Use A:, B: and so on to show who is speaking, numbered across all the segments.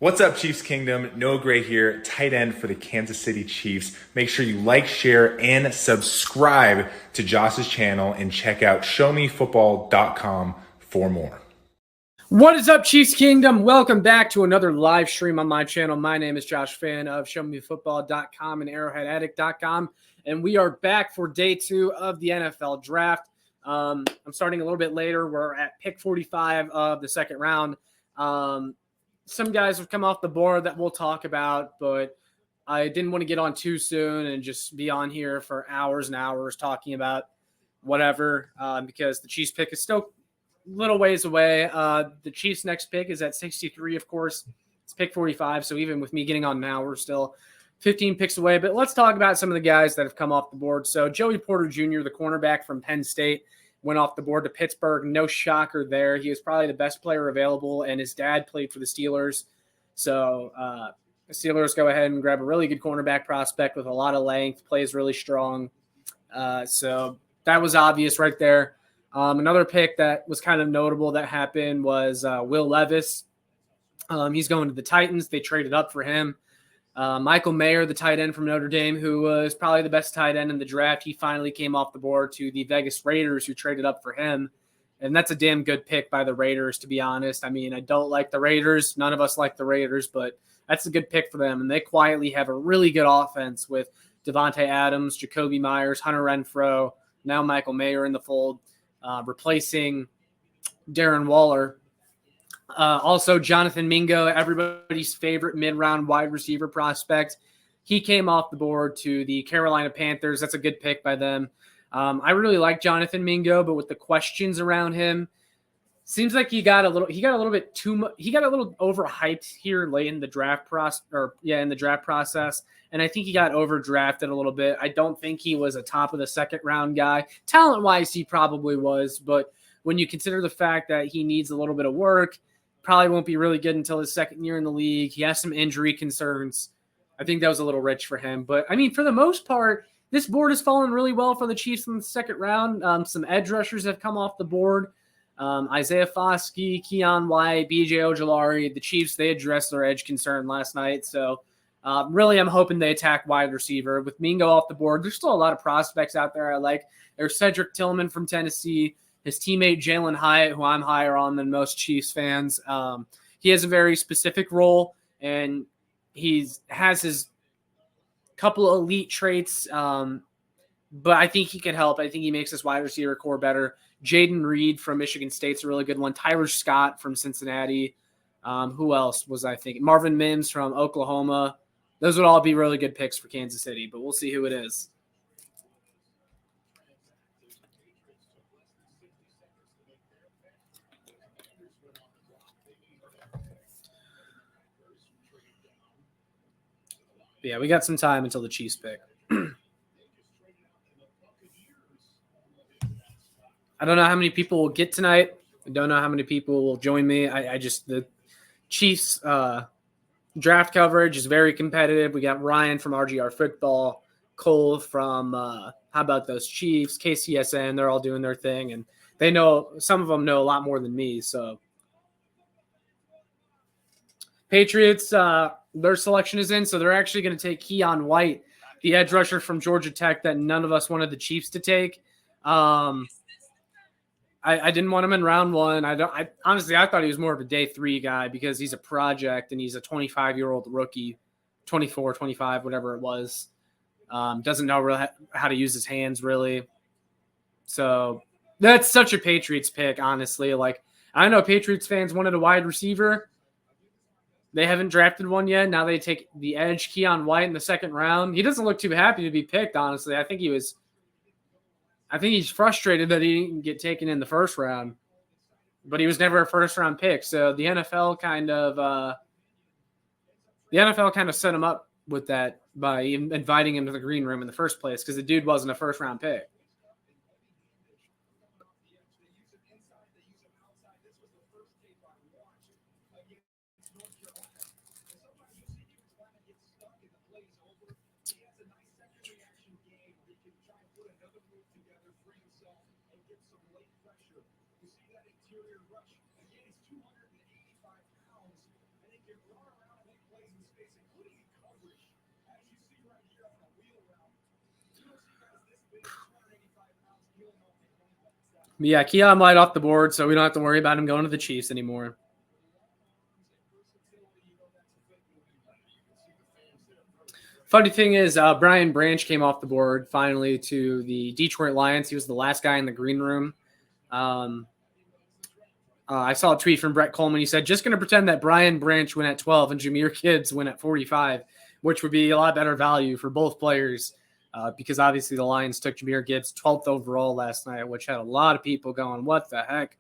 A: What's up, Chiefs Kingdom? Noah Gray here, tight end for the Kansas City Chiefs. Make sure you like, share, and subscribe to Josh's channel and check out showmefootball.com for more.
B: What is up, Chiefs Kingdom? Welcome back to another live stream on my channel. My name is Josh Fan of showmefootball.com and arrowheadaddict.com, and we are back for day 2 of the NFL draft. I'm starting a little bit later. We're at pick 45 of the second round. Some guys have come off the board that we'll talk about, but I didn't want to get on too soon and just be on here for hours and hours talking about whatever, because the Chiefs pick is still a little ways away. The Chiefs' next pick is at 63, of course. It's pick 45, so even with me getting on now, we're still 15 picks away. But let's talk about some of the guys that have come off the board. So Joey Porter Jr., the cornerback from Penn State, went off the board to Pittsburgh. No shocker there. He was probably the best player available, and his dad played for the Steelers. So the Steelers go ahead and grab a really good cornerback prospect with a lot of length, plays really strong. So that was obvious right there. Another pick that was kind of notable that happened was Will Levis. He's going to the Titans. They traded up for him. Michael Mayer, the tight end from Notre Dame, who was probably the best tight end in the draft, he finally came off the board to the Vegas Raiders, who traded up for him. And that's a damn good pick by the Raiders, to be honest. I mean, I don't like the Raiders. None of us like the Raiders, but that's a good pick for them. And they quietly have a really good offense with Devontae Adams, Jacoby Myers, Hunter Renfrow, now Michael Mayer in the fold, replacing Darren Waller. Also, Jonathan Mingo, everybody's favorite mid-round wide receiver prospect. He came off the board to the Carolina Panthers. That's a good pick by them. I really like Jonathan Mingo, but with the questions around him, seems like he got a little bit too much. He got a little overhyped here late in the draft process, in the draft process. And I think he got overdrafted a little bit. I don't think he was a top of the second round guy. Talent-wise, he probably was, but when you consider the fact that he needs a little bit of work, probably won't be really good until his second year in the league. He has some injury concerns. I think that was a little rich for him. But, I mean, for the most part, this board has fallen really well for the Chiefs in the second round. Some edge rushers have come off the board. Isaiah Foskey, Keon White, B.J. Ojolari. The Chiefs, they addressed their edge concern last night. So, really, I'm hoping they attack wide receiver. With Mingo off the board, there's still a lot of prospects out there I like. There's Cedric Tillman from Tennessee. His teammate Jalen Hyatt, who I'm higher on than most Chiefs fans, he has a very specific role, and he has his couple of elite traits, but I think he can help. I think he makes this wide receiver core better. Jaden Reed from Michigan State's a really good one. Tyler Scott from Cincinnati. Who else was I thinking? Marvin Mims from Oklahoma. Those would all be really good picks for Kansas City, but we'll see who it is. Yeah, we got some time until the Chiefs pick. I don't know how many people will get tonight. I don't know how many people will join me. The Chiefs draft coverage is very competitive. We got Ryan from RGR Football, Cole from How About Those Chiefs, KCSN. They're all doing their thing, and they know, some of them know a lot more than me. So Patriots, their selection is in, so they're actually going to take Keon White, the edge rusher from Georgia Tech that none of us wanted the Chiefs to take. I didn't want him in round 1. Honestly, I thought he was more of a day 3 guy because he's a project and he's a 25-year-old rookie, 24, 25, whatever it was. Doesn't know really how to use his hands, really. So that's such a Patriots pick, honestly. Like, I know Patriots fans wanted a wide receiver. They haven't drafted one yet. Now they take the edge, Keon White, in the second round. He doesn't look too happy to be picked, honestly. I think he's frustrated that he didn't get taken in the first round. But he was never a first-round pick. So the NFL kind of set him up with that by inviting him to the green room in the first place because the dude wasn't a first-round pick. Yeah, Keon White off the board, so we don't have to worry about him going to the Chiefs anymore. Funny thing is, Brian Branch came off the board finally to the Detroit Lions. He was the last guy in the green room. I saw a tweet from Brett Coleman. He said, just going to pretend that Brian Branch went at 12 and Jahmyr Gibbs went at 45, which would be a lot better value for both players because obviously the Lions took Jahmyr Gibbs 12th overall last night, which had a lot of people going, what the heck?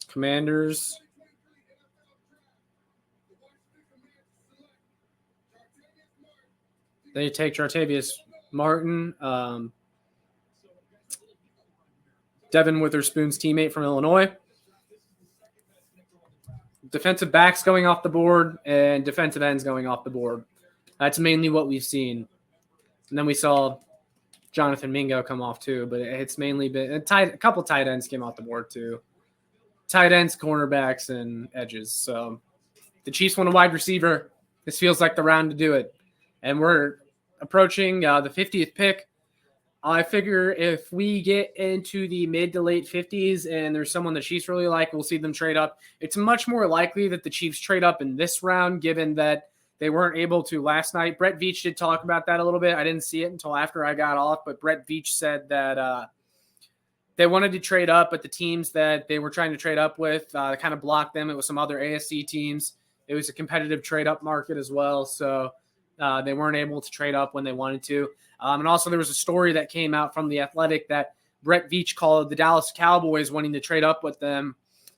B: Commanders. They take Jartavius Martin, Devin Witherspoon's teammate from Illinois. Defensive backs going off the board and defensive ends going off the board. That's mainly what we've seen. And then we saw Jonathan Mingo come off too, but it's mainly been a couple tight ends came off the board too. Tight ends, cornerbacks, and edges. So the Chiefs want a wide receiver. This feels like the round to do it. And we're approaching the 50th pick. I figure if we get into the mid to late 50s and there's someone the Chiefs really like, we'll see them trade up. It's much more likely that the Chiefs trade up in this round, given that they weren't able to last night. Brett Veach did talk about that a little bit. I didn't see it until after I got off, but Brett Veach said that they wanted to trade up, but the teams that they were trying to trade up with kind of blocked them. It was some other AFC teams. It was a competitive trade up market as well, so they weren't able to trade up when they wanted to. And also there was a story that came out from The Athletic that Brett Veach called the Dallas Cowboys wanting to trade up with them.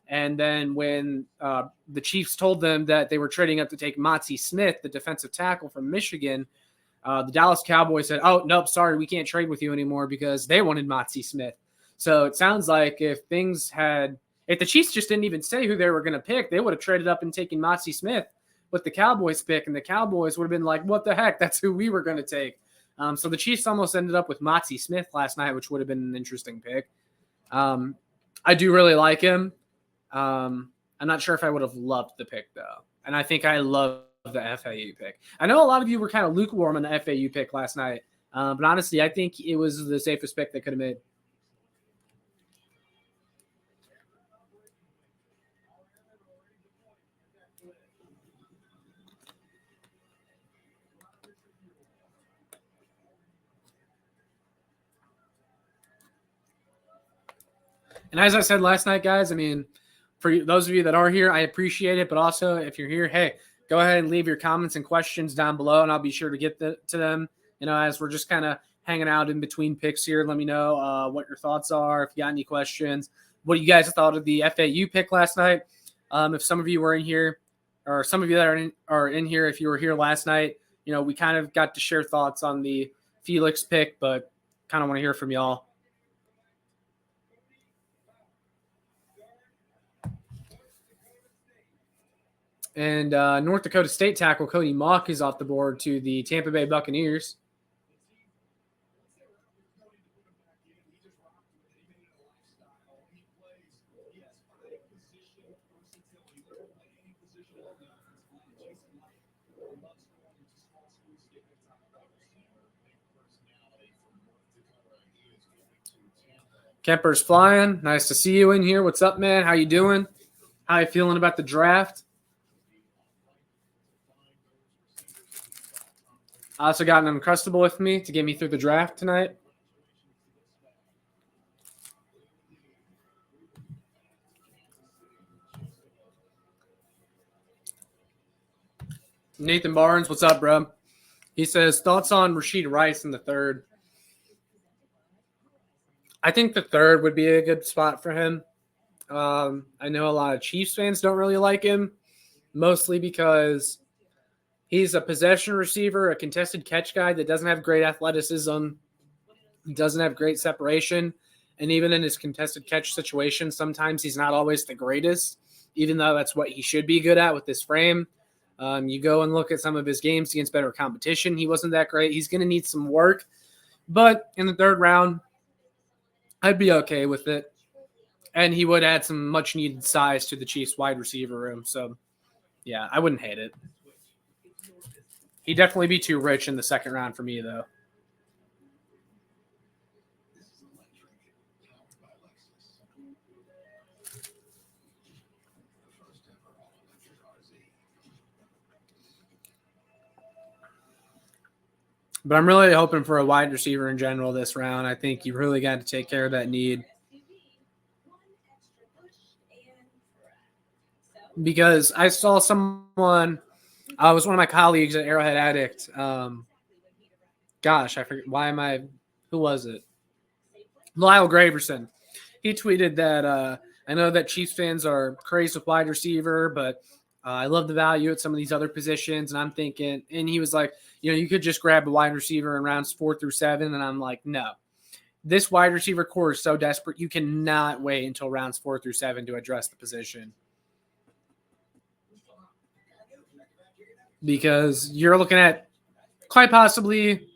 B: And then when the Chiefs told them that they were trading up to take Motzie Smith, the defensive tackle from Michigan, the Dallas Cowboys said, oh, nope, sorry, we can't trade with you anymore because they wanted Motzie Smith. So it sounds like if the Chiefs just didn't even say who they were going to pick, they would have traded up and taken Motzie Smith with the Cowboys pick, and the Cowboys would have been like, what the heck? That's who we were going to take. So the Chiefs almost ended up with Motzie Smith last night, which would have been an interesting pick. I do really like him. I'm not sure if I would have loved the pick, though. And I think I love the FAU pick. I know a lot of you were kind of lukewarm on the FAU pick last night, but honestly, I think it was the safest pick they could have made. And as I said last night, guys, I mean, for those of you that are here, I appreciate it. But also, if you're here, hey, go ahead and leave your comments and questions down below, and I'll be sure to get to them. You know, as we're just kind of hanging out in between picks here. Let me know what your thoughts are. If you got any questions, what you guys thought of the FAU pick last night. If some of you were in here, or some of you that are in here, if you were here last night, you know, we kind of got to share thoughts on the Felix pick, but kind of want to hear from y'all. And North Dakota State tackle Cody Mauch is off the board to the Tampa Bay Buccaneers. Kemper's flying. Nice to see you in here. What's up, man? How you doing? How you feeling about the draft? I also got an Uncrustable with me to get me through the draft tonight. Nathan Barnes, what's up, bro? He says, thoughts on Rashid Rice in the third? I think the third would be a good spot for him. I know a lot of Chiefs fans don't really like him, mostly because he's a possession receiver, a contested catch guy that doesn't have great athleticism, doesn't have great separation, and even in his contested catch situation, sometimes he's not always the greatest, even though that's what he should be good at with his frame. You go and look at some of his games against better competition. He wasn't that great. He's going to need some work. But in the third round, I'd be okay with it. And he would add some much-needed size to the Chiefs' wide receiver room. So, yeah, I wouldn't hate it. He'd definitely be too rich in the second round for me, though. But I'm really hoping for a wide receiver in general this round. I think you really got to take care of that need. Because I saw someone, was one of my colleagues at Arrowhead Addict. Gosh, I forget. Who was it? Lyle Graverson. He tweeted that I know that Chiefs fans are crazy with wide receiver, but I love the value at some of these other positions. And I'm thinking, and he was like, you could just grab a wide receiver in rounds 4 through 7. And I'm like, no. This wide receiver core is so desperate, you cannot wait until rounds 4 through 7 to address the position. Because you're looking at quite possibly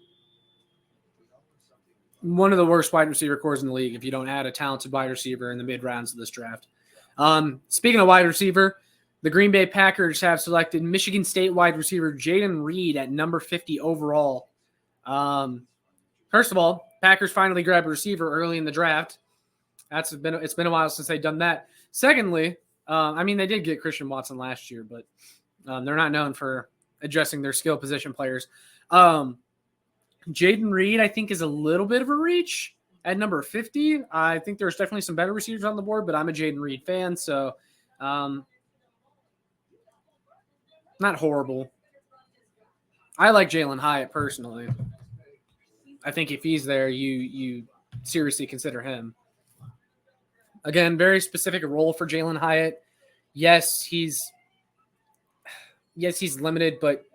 B: one of the worst wide receiver cores in the league if you don't add a talented wide receiver in the mid rounds of this draft. Speaking of wide receiver, the Green Bay Packers have selected Michigan State wide receiver Jaden Reed at number 50 overall. First of all, Packers finally grabbed a receiver early in the draft. It's been a while since they've done that. Secondly, they did get Christian Watson last year, but they're not known for addressing their skill position players. Jaden Reed, I think, is a little bit of a reach at number 50. I think there's definitely some better receivers on the board, but I'm a Jaden Reed fan, so not horrible. I like Jalen Hyatt personally. I think if he's there, you seriously consider him. Again, very specific role for Jalen Hyatt. Yes, he's limited, but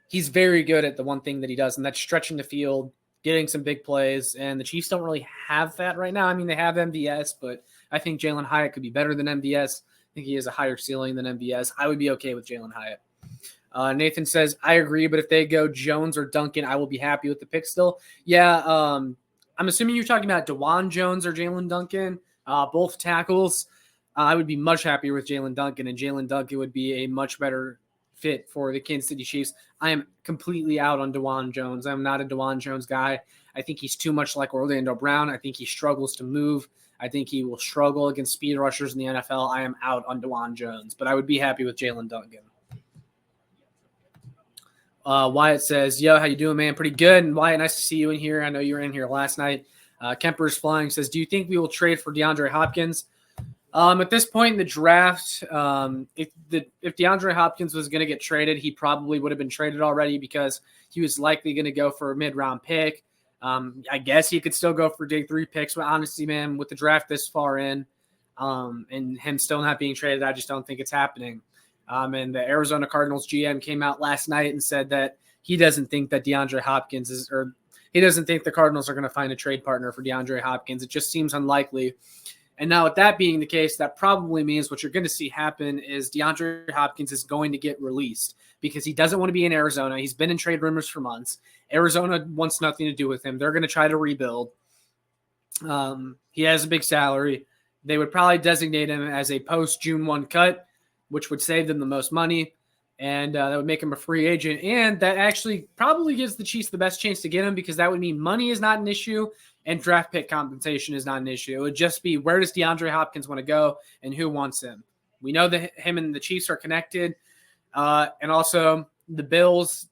B: he's very good at the one thing that he does, and that's stretching the field, getting some big plays, and the Chiefs don't really have that right now. They have MVS, but I think Jalen Hyatt could be better than MVS. I think he has a higher ceiling than MVS. I would be okay with Jalen Hyatt. Nathan says, I agree, but if they go Jones or Duncan, I will be happy with the pick still. Yeah, I'm assuming you're talking about DeJuan Jones or Jalen Duncan, both tackles. I would be much happier with Jalen Duncan, and Jalen Duncan would be a much better fit for the Kansas City Chiefs. I am completely out on DeJuan Jones. I'm not a DeJuan Jones guy. I think he's too much like Orlando Brown. I think he struggles to move. I think he will struggle against speed rushers in the NFL. I am out on DeJuan Jones, but I would be happy with Jalen Duncan. Wyatt says, yo, how you doing, man? Pretty good. And Wyatt, nice to see you in here. I know you were in here last night. Kemper's Flying says, do you think we will trade for DeAndre Hopkins? At this point in the draft, if DeAndre Hopkins was going to get traded, he probably would have been traded already because he was likely going to go for a mid-round pick. I guess he could still go for day 3 picks, but honestly, man, with the draft this far in and him still not being traded, I just don't think it's happening. And the Arizona Cardinals GM came out last night and said that he doesn't think that DeAndre Hopkins he doesn't think the Cardinals are going to find a trade partner for DeAndre Hopkins. It just seems unlikely. And now with that being the case, that probably means what you're going to see happen is DeAndre Hopkins is going to get released because he doesn't want to be in Arizona. He's been in trade rumors for months. Arizona wants nothing to do with him. They're going to try to rebuild. He has a big salary. They would probably designate him as a post-June 1 cut, which would save them the most money, and that would make him a free agent. And that actually probably gives the Chiefs the best chance to get him because that would mean money is not an issue and draft pick compensation is not an issue. It would just be where does DeAndre Hopkins want to go and who wants him. We know that him and the Chiefs are connected, and also the Bills,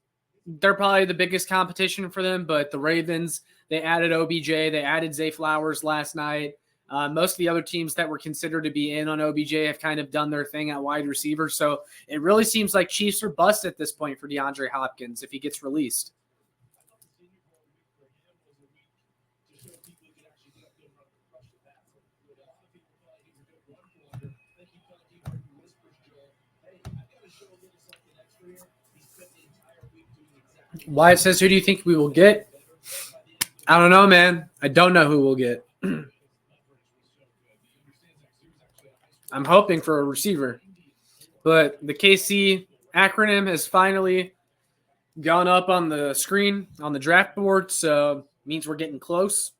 B: they're probably the biggest competition for them, but the Ravens, they added OBJ, they added Zay Flowers last night. Most of the other teams that were considered to be in on OBJ have kind of done their thing at wide receiver. So it really seems like Chiefs are bust at this point for DeAndre Hopkins if he gets released. Wyatt says, who do you think we will get? I don't know, man. I don't know who we'll get. I'm hoping for a receiver. But the KC acronym has finally gone up on the screen on the draft board, so means we're getting close.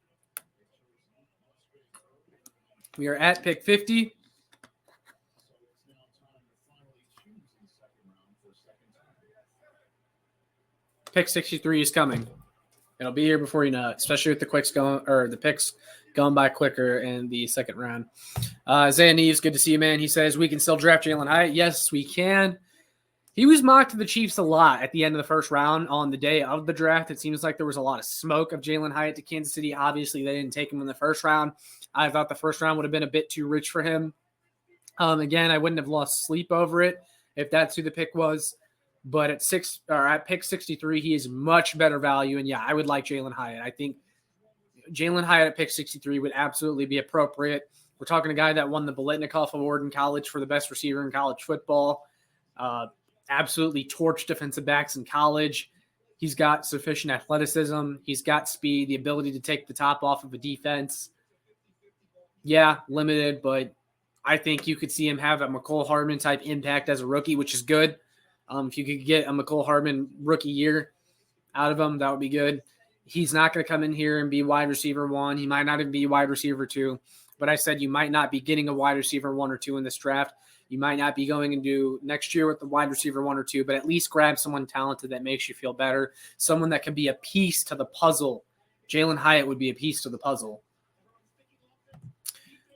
B: We are at pick 50. Pick 63 is coming. It'll be here before you know it, especially with the picks going by quicker in the second round. Isaiah Neves, good to see you, man. He says we can still draft Jalen Hyatt. Yes, we can. He was mocked to the Chiefs a lot at the end of the first round on the day of the draft. It seems like there was a lot of smoke of Jalen Hyatt to Kansas City. Obviously, they didn't take him in the first round. I thought the first round would have been a bit too rich for him. Again, I wouldn't have lost sleep over it if that's who the pick was. But at pick 63, he is much better value. And yeah, I would like Jalen Hyatt. I think Jalen Hyatt at pick 63 would absolutely be appropriate. We're talking a guy that won the Biletnikoff Award in college for the best receiver in college football. Absolutely torched defensive backs in college. He's got sufficient athleticism. He's got speed, the ability to take the top off of a defense. Yeah, limited, but I think you could see him have a McCole Hardman type impact as a rookie, which is good. If you could get a McCole Hardman rookie year out of him, that would be good. He's not going to come in here and be wide receiver 1. He might not even be wide receiver 2. But I said you might not be getting a wide receiver 1 or 2 in this draft. You might not be going into next year with the wide receiver 1 or 2, but at least grab someone talented that makes you feel better, someone that can be a piece to the puzzle. Jalen Hyatt would be a piece to the puzzle.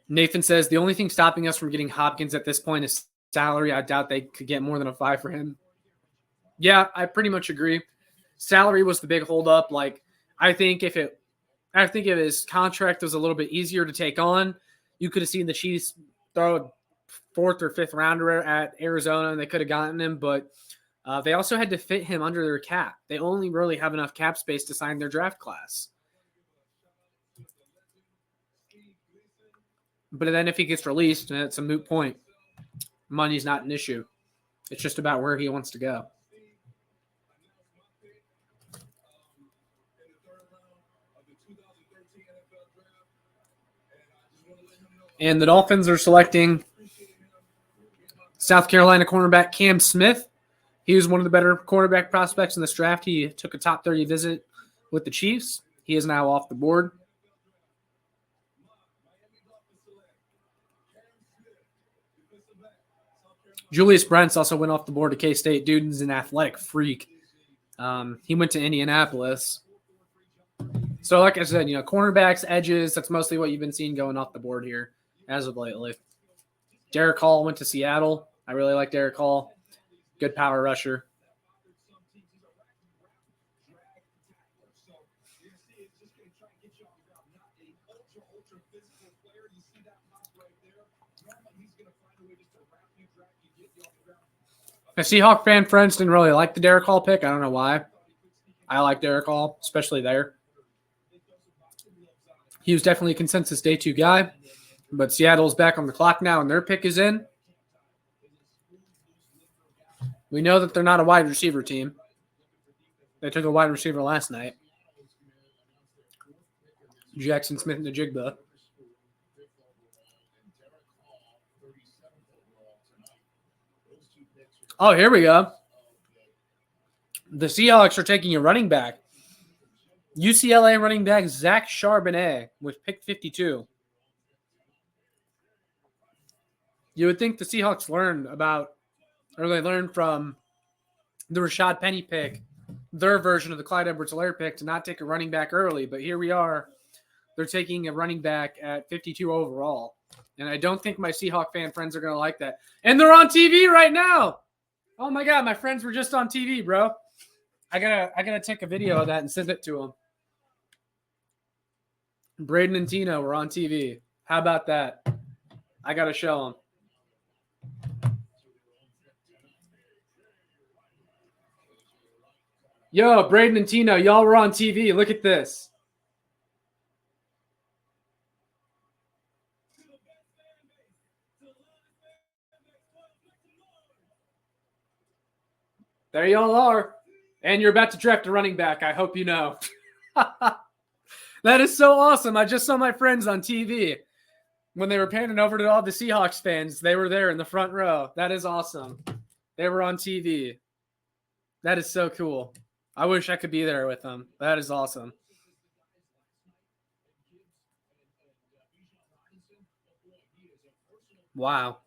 B: Nathan says the only thing stopping us from getting Hopkins at this point is salary. I doubt they could get more than a 5 for him. Yeah, I pretty much agree. Salary was the big holdup. Like, I think if his contract was a little bit easier to take on, you could have seen the Chiefs throw a 4th or 5th rounder at Arizona, and they could have gotten him. But they also had to fit him under their cap. They only really have enough cap space to sign their draft class. But then if he gets released, it's a moot point. Money's not an issue. It's just about where he wants to go. And the Dolphins are selecting South Carolina cornerback Cam Smith. He was one of the better cornerback prospects in this draft. He took a top 30 visit with the Chiefs. He is now off the board. Julius Brents also went off the board to K-State. Dude's an athletic freak. He went to Indianapolis. So like I said, cornerbacks, edges, that's mostly what you've been seeing going off the board here as of lately. Derek Hall went to Seattle. I really like Derek Hall. Good power rusher. My Seahawk fan friends didn't really like the Derek Hall pick. I don't know why. I like Derek Hall, especially there. He was definitely a consensus day 2 guy, but Seattle's back on the clock now, and their pick is in. We know that they're not a wide receiver team. They took a wide receiver last night. Jackson Smith and the Jigba. Oh, here we go. The Seahawks are taking a running back. UCLA running back Zach Charbonnet with pick 52. You would think the Seahawks learned from the Rashad Penny pick, their version of the Clyde Edwards-Helaire pick, to not take a running back early. But here we are. They're taking a running back at 52 overall. And I don't think my Seahawk fan friends are going to like that. And they're on TV right now. Oh, my God. My friends were just on TV, bro. I gotta take a video of that and send it to them. Braden and Tino were on TV. How about that? I got to show them. Yo, Braden and Tino, y'all were on TV. Look at this. There y'all are. And you're about to draft a running back. I hope you know. That is so awesome. I just saw my friends on TV. When they were panning over to all the Seahawks fans, they were there in the front row. That is awesome. They were on TV. That is so cool. I wish I could be there with them. That is awesome. Wow.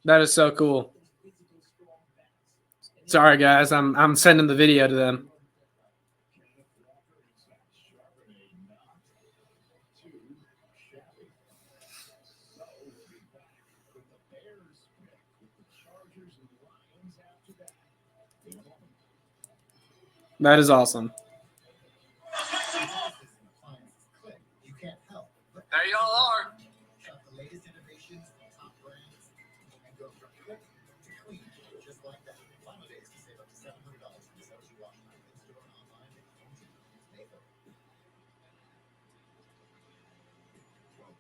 B: That is so cool. Sorry guys, I'm sending the video to them. That is awesome.
C: There y'all are.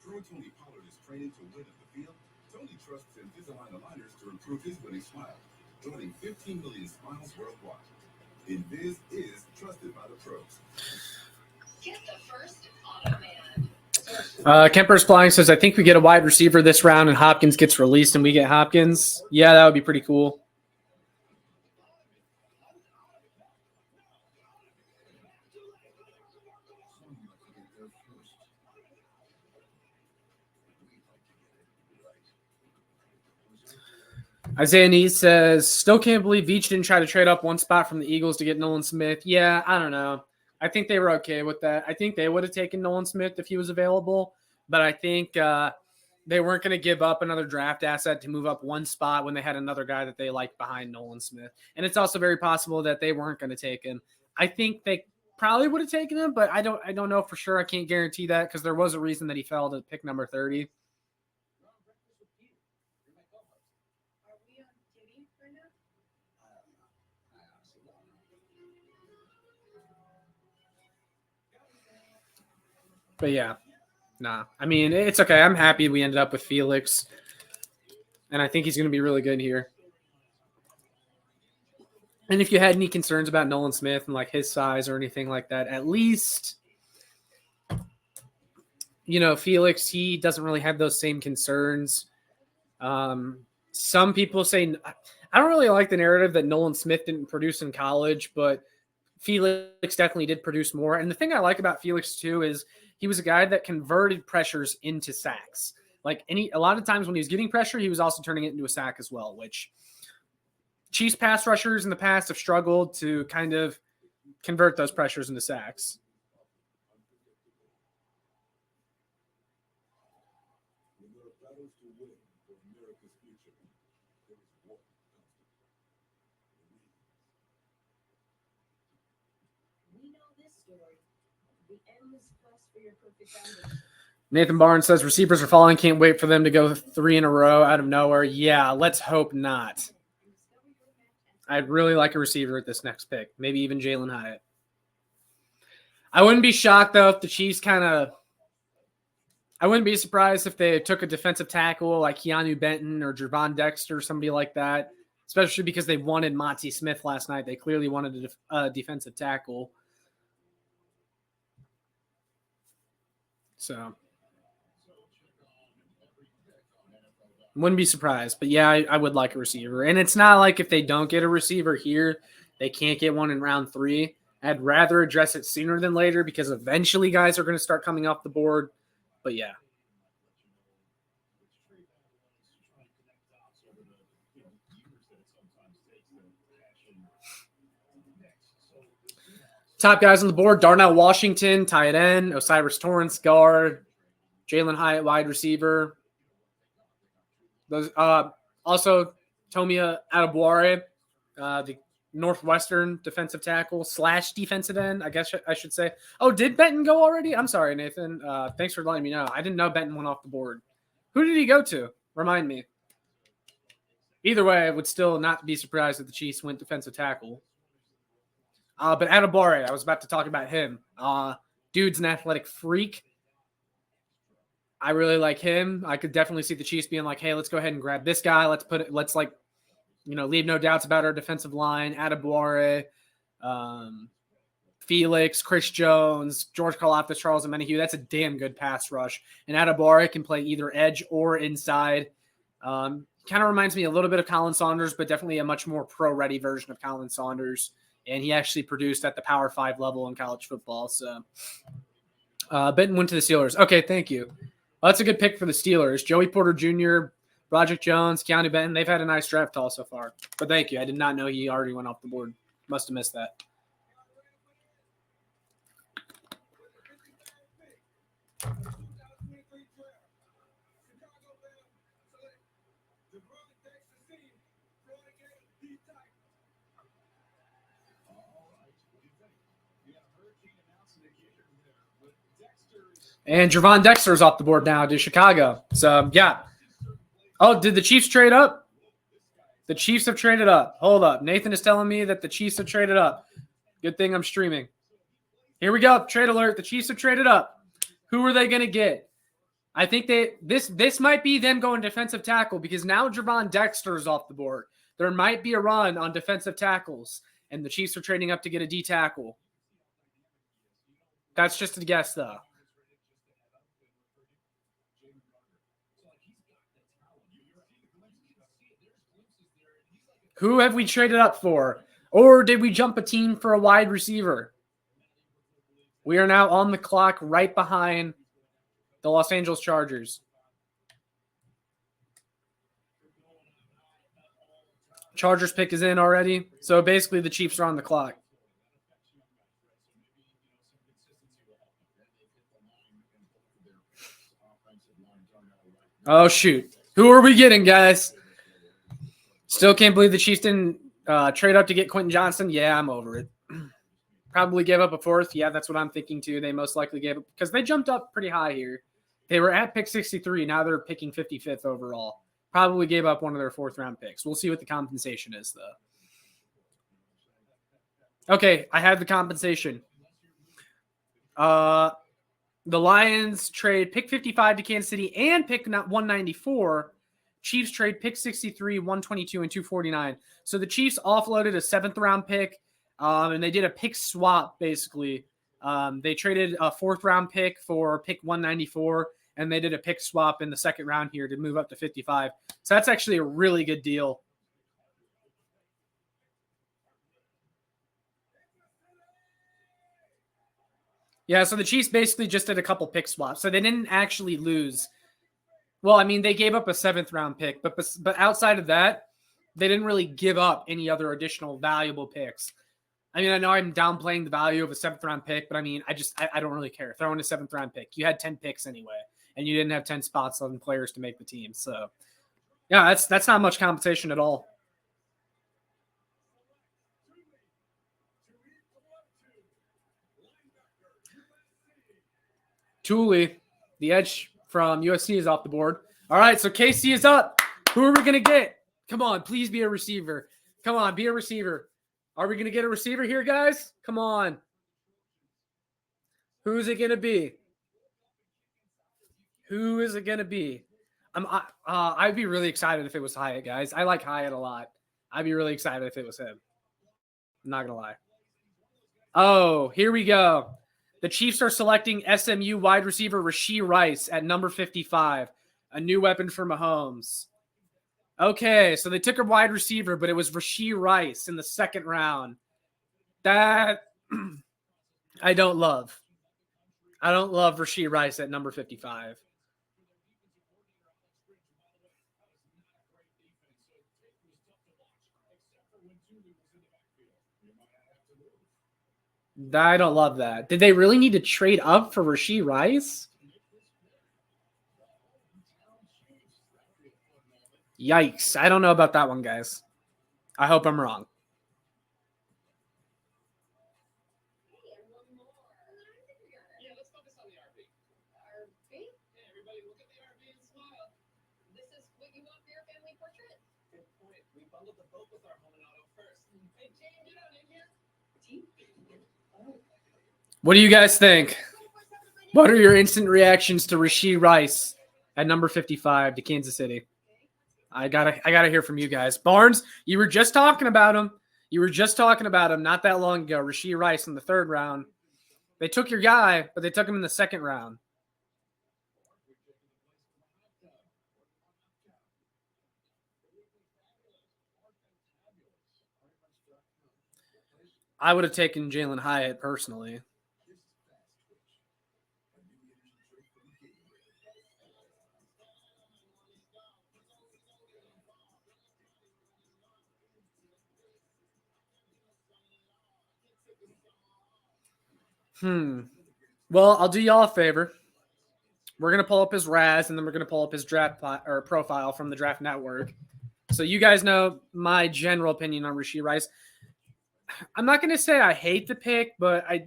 D: Pro Tony Pollard is training to win at the field. Tony trusts Invisalign aligners to improve his winning smile, joining 15 million smiles worldwide. Invis is trusted by the pros.
C: Get the first Automan.
B: Kemper's Flying says, I think we get a wide receiver this round and Hopkins gets released and we get Hopkins. Yeah, that would be pretty cool. Isaiah Neese says, still can't believe Veach didn't try to trade up one spot from the Eagles to get Nolan Smith. Yeah, I don't know. I think they were okay with that. I think they would have taken Nolan Smith if he was available, but I think they weren't going to give up another draft asset to move up one spot when they had another guy that they liked behind Nolan Smith. And it's also very possible that they weren't going to take him. I think they probably would have taken him, but I don't know for sure. I can't guarantee that because there was a reason that he fell to pick number 30. But yeah, nah. I mean, it's okay. I'm happy we ended up with Felix. And I think he's going to be really good here. And if you had any concerns about Nolan Smith and like his size or anything like that, at least, you know, Felix, he doesn't really have those same concerns. Some people say, I don't really like the narrative that Nolan Smith didn't produce in college, but Felix definitely did produce more. And the thing I like about Felix too is he was a guy that converted pressures into sacks. Like a lot of times when he was getting pressure, he was also turning it into a sack as well, which Chiefs pass rushers in the past have struggled to kind of convert those pressures into sacks. Nathan Barnes says receivers are falling. Can't wait for them to go 3 in a row out of nowhere. Yeah, let's hope not. I'd really like a receiver at this next pick. Maybe even Jalen Hyatt. I wouldn't be shocked, though, if the Chiefs I wouldn't be surprised if they took a defensive tackle like Keanu Benton or Javon Dexter, somebody like that, especially because they wanted Monty Smith last night. They clearly wanted a defensive tackle. So wouldn't be surprised. But yeah, I would like a receiver. And it's not like if they don't get a receiver here, they can't get one in round 3. I'd rather address it sooner than later because eventually guys are going to start coming off the board. But yeah. Top guys on the board: Darnell Washington, tight end; Osiris Torrance, guard; Jalen Hyatt, wide receiver. Those also Tomia Adebawore, the Northwestern defensive tackle / defensive end, I guess I should say. Oh, did Benton go already? I'm sorry, Nathan. Thanks for letting me know. I didn't know Benton went off the board. Who did he go to? Remind me. Either way, I would still not be surprised if the Chiefs went defensive tackle. But Adebawore, I was about to talk about him. Dude's an athletic freak. I really like him. I could definitely see the Chiefs being like, hey, let's go ahead and grab this guy. Let's leave no doubts about our defensive line. Adebawore, Felix, Chris Jones, George Karlaftis, Charles Omenihu. That's a damn good pass rush. And Adebawore can play either edge or inside. Kind of reminds me a little bit of Colin Saunders, but definitely a much more pro-ready version of Colin Saunders. And he actually produced at the Power 5 level in college football. So Benton went to the Steelers. Okay, thank you. Well, that's a good pick for the Steelers. Joey Porter Jr., Broderick Jones, Keanu Benton. They've had a nice draft haul so far. But thank you. I did not know he already went off the board. Must have missed that. And Javon Dexter is off the board now to Chicago. So, yeah. Oh, did the Chiefs trade up? The Chiefs have traded up. Hold up. Nathan is telling me that the Chiefs have traded up. Good thing I'm streaming. Here we go. Trade alert. The Chiefs have traded up. Who are they going to get? I think this might be them going defensive tackle because now Javon Dexter is off the board. There might be a run on defensive tackles, and the Chiefs are trading up to get a D tackle. That's just a guess, though. Who have we traded up for? Or did we jump a team for a wide receiver? We are now on the clock right behind the Los Angeles Chargers. Chargers pick is in already. So basically the Chiefs are on the clock. Oh, shoot. Who are we getting, guys? Still can't believe the Chiefs didn't trade up to get Quentin Johnson. Yeah, I'm over it. Probably gave up a fourth. Yeah, that's what I'm thinking too. They most likely gave up because they jumped up pretty high here. They were at pick 63. Now they're picking 55th overall. Probably gave up one of their fourth-round picks. We'll see what the compensation is, though. Okay, I have the compensation. The Lions trade pick 55 to Kansas City and pick 194. Chiefs trade pick 63, 122, and 249. So the Chiefs offloaded a seventh-round pick, and they did a pick swap, basically. They traded a fourth-round pick for pick 194, and they did a pick swap in the second round here to move up to 55. So that's actually a really good deal. Yeah, so the Chiefs basically just did a couple pick swaps. So they didn't actually lose. Well, I mean, they gave up a seventh-round pick, but outside of that, they didn't really give up any other additional valuable picks. I mean, I know I'm downplaying the value of a seventh-round pick, but I mean, I don't really care. Throw in a seventh-round pick. You had 10 picks anyway, and you didn't have 10 spots on players to make the team. So, yeah, that's not much compensation at all. Thule, the edge from USC, is off the board. All right, so KC is up. Who are we going to get? Come on, please be a receiver. Come on, be a receiver. Are we going to get a receiver here, guys? Come on. Who's it going to be? Who is it going to be? I'd be really excited if it was Hyatt, guys. I like Hyatt a lot. I'd be really excited if it was him. I'm not going to lie. Oh, here we go. The Chiefs are selecting SMU wide receiver Rashee Rice at number 55, a new weapon for Mahomes. Okay, so they took a wide receiver, but it was Rashee Rice in the second round. That I don't love. I don't love Rashee Rice at number 55. I don't love that. Did they really need to trade up for Rashee Rice? Yikes. I don't know about that one, guys. I hope I'm wrong. What do you guys think? What are your instant reactions to Rashee Rice at number 55 to Kansas City? I gotta hear from you guys. Barnes, you were just talking about him. You were just talking about him not that long ago, Rashee Rice in the 3rd round. They took your guy, but they took him in the 2nd round. I would have taken Jalen Hyatt personally. Well, I'll do y'all a favor. We're going to pull up his Raz, and then we're going to pull up his draft or profile from the Draft Network. So you guys know my general opinion on Rashee Rice. I'm not going to say I hate the pick, but I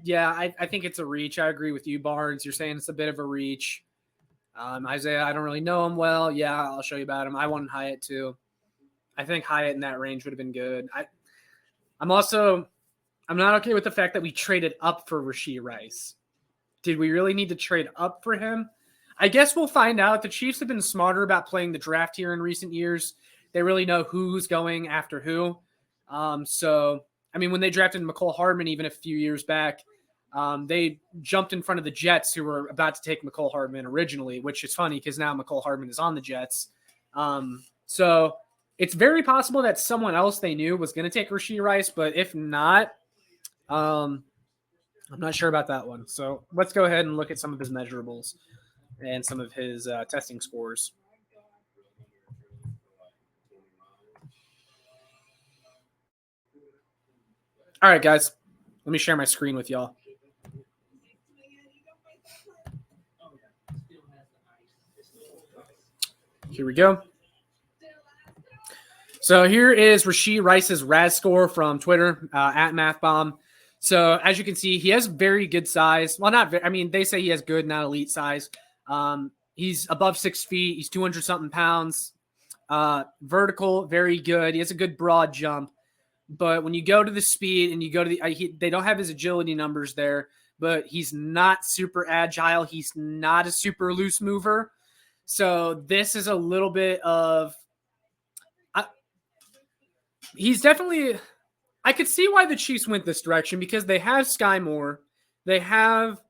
B: think it's a reach. I agree with you, Barnes. You're saying it's a bit of a reach. Isaiah, I don't really know him well. Yeah, I'll show you about him. I wanted Hyatt too. I think Hyatt in that range would have been good. I'm not okay with the fact that we traded up for Rashee Rice. Did we really need to trade up for him? I guess we'll find out. The Chiefs have been smarter about playing the draft here in recent years. They really know who's going after who. So, I mean, when they drafted McCole Hardman even a few years back, they jumped in front of the Jets, who were about to take McCole Hardman originally, which is funny because now McCole Hardman is on the Jets. So it's very possible that someone else they knew was going to take Rashee Rice, but if not, I'm not sure about that one. So let's go ahead and look at some of his measurables and some of his testing scores. All right, guys, let me share my screen with y'all. Here we go. So here is Rashee Rice's RAS score from Twitter at MathBomb. So as you can see, he has very good size. Well, not very, I mean, they say he has good, not elite size. He's above 6 feet. He's 200 something pounds. Vertical, very good. He has a good broad jump. But when you go to the speed and you go to the, they don't have his agility numbers there, but he's not super agile. He's not a super loose mover. So this is a little bit of, he's definitely, I could see why the Chiefs went this direction because they have Sky Moore. They have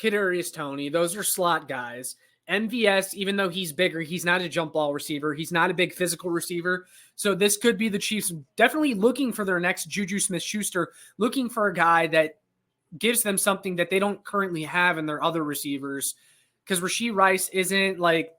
B: Kadarius Toney. Those are slot guys. MVS, even though he's bigger, he's not a jump ball receiver. He's not a big physical receiver. So this could be the Chiefs definitely looking for their next Juju Smith-Schuster, looking for a guy that gives them something that they don't currently have in their other receivers. Because Rashee Rice isn't like,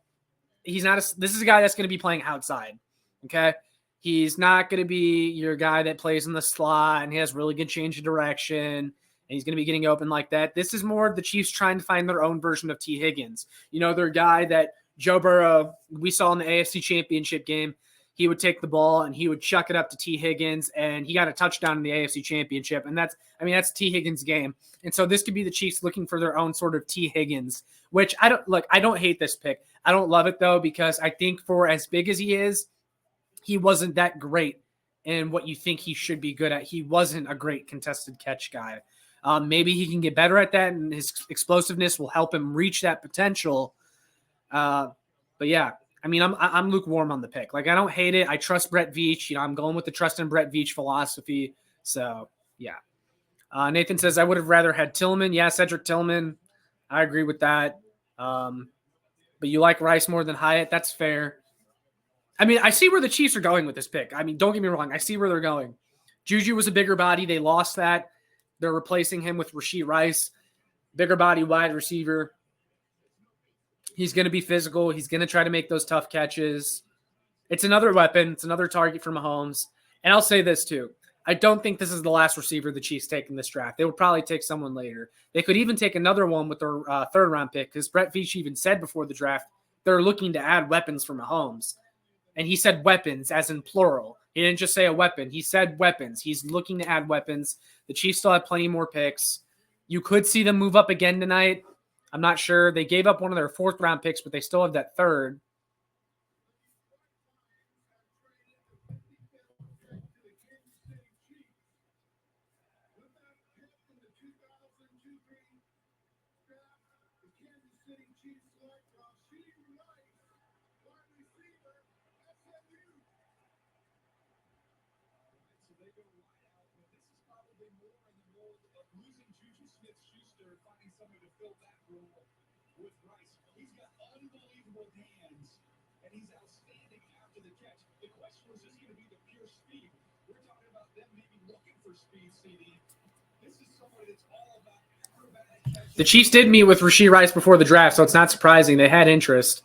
B: this is a guy that's going to be playing outside. Okay. He's not going to be your guy that plays in the slot and he has really good change of direction. And he's going to be getting open like that. This is more of the Chiefs trying to find their own version of T. Higgins. You know, their guy that Joe Burrow, we saw in the AFC Championship game, he would take the ball and he would chuck it up to T. Higgins, and he got a touchdown in the AFC Championship. And that's T. Higgins' game. And so this could be the Chiefs looking for their own sort of T. Higgins, which I don't hate this pick. I don't love it, though, because I think for as big as he is, he wasn't that great in what you think he should be good at. He wasn't a great contested catch guy. Maybe he can get better at that, and his explosiveness will help him reach that potential. But yeah, I mean, I'm lukewarm on the pick. Like, I don't hate it. I trust Brett Veach. You know, I'm going with the trust in Brett Veach philosophy. So yeah. Nathan says I would have rather had Tillman. Yeah, Cedric Tillman. I agree with that. But you like Rice more than Hyatt. That's fair. I mean, I see where the Chiefs are going with this pick. I mean, don't get me wrong. I see where they're going. Juju was a bigger body. They lost that. They're replacing him with Rashee Rice, bigger body wide receiver. He's going to be physical. He's going to try to make those tough catches. It's another weapon. It's another target for Mahomes. And I'll say this too. I don't think this is the last receiver the Chiefs take in this draft. They would probably take someone later. They could even take another one with their third-round pick because Brett Veach even said before the draft they're looking to add weapons for Mahomes. And he said weapons as in plural. He didn't just say a weapon. He said weapons. He's looking to add weapons. The Chiefs still have plenty more picks. You could see them move up again tonight. I'm not sure. They gave up one of their fourth-round picks, but they still have that third. The Chiefs did meet with Rashee Rice before the draft, so it's not surprising. They had interest.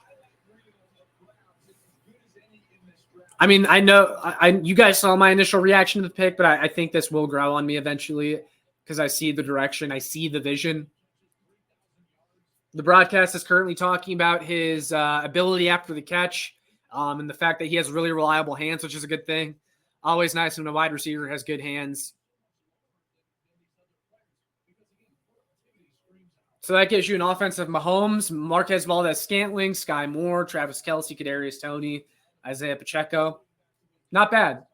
B: I mean, I know you guys saw my initial reaction to the pick, but I think this will grow on me eventually because I see the direction. I see the vision. The broadcast is currently talking about his ability after the catch and the fact that he has really reliable hands, which is a good thing. Always nice when a wide receiver has good hands. So that gives you an offensive Mahomes, Marquez Valdez-Scantling, Sky Moore, Travis Kelce, Kadarius Toney, Isaiah Pacheco. Not bad.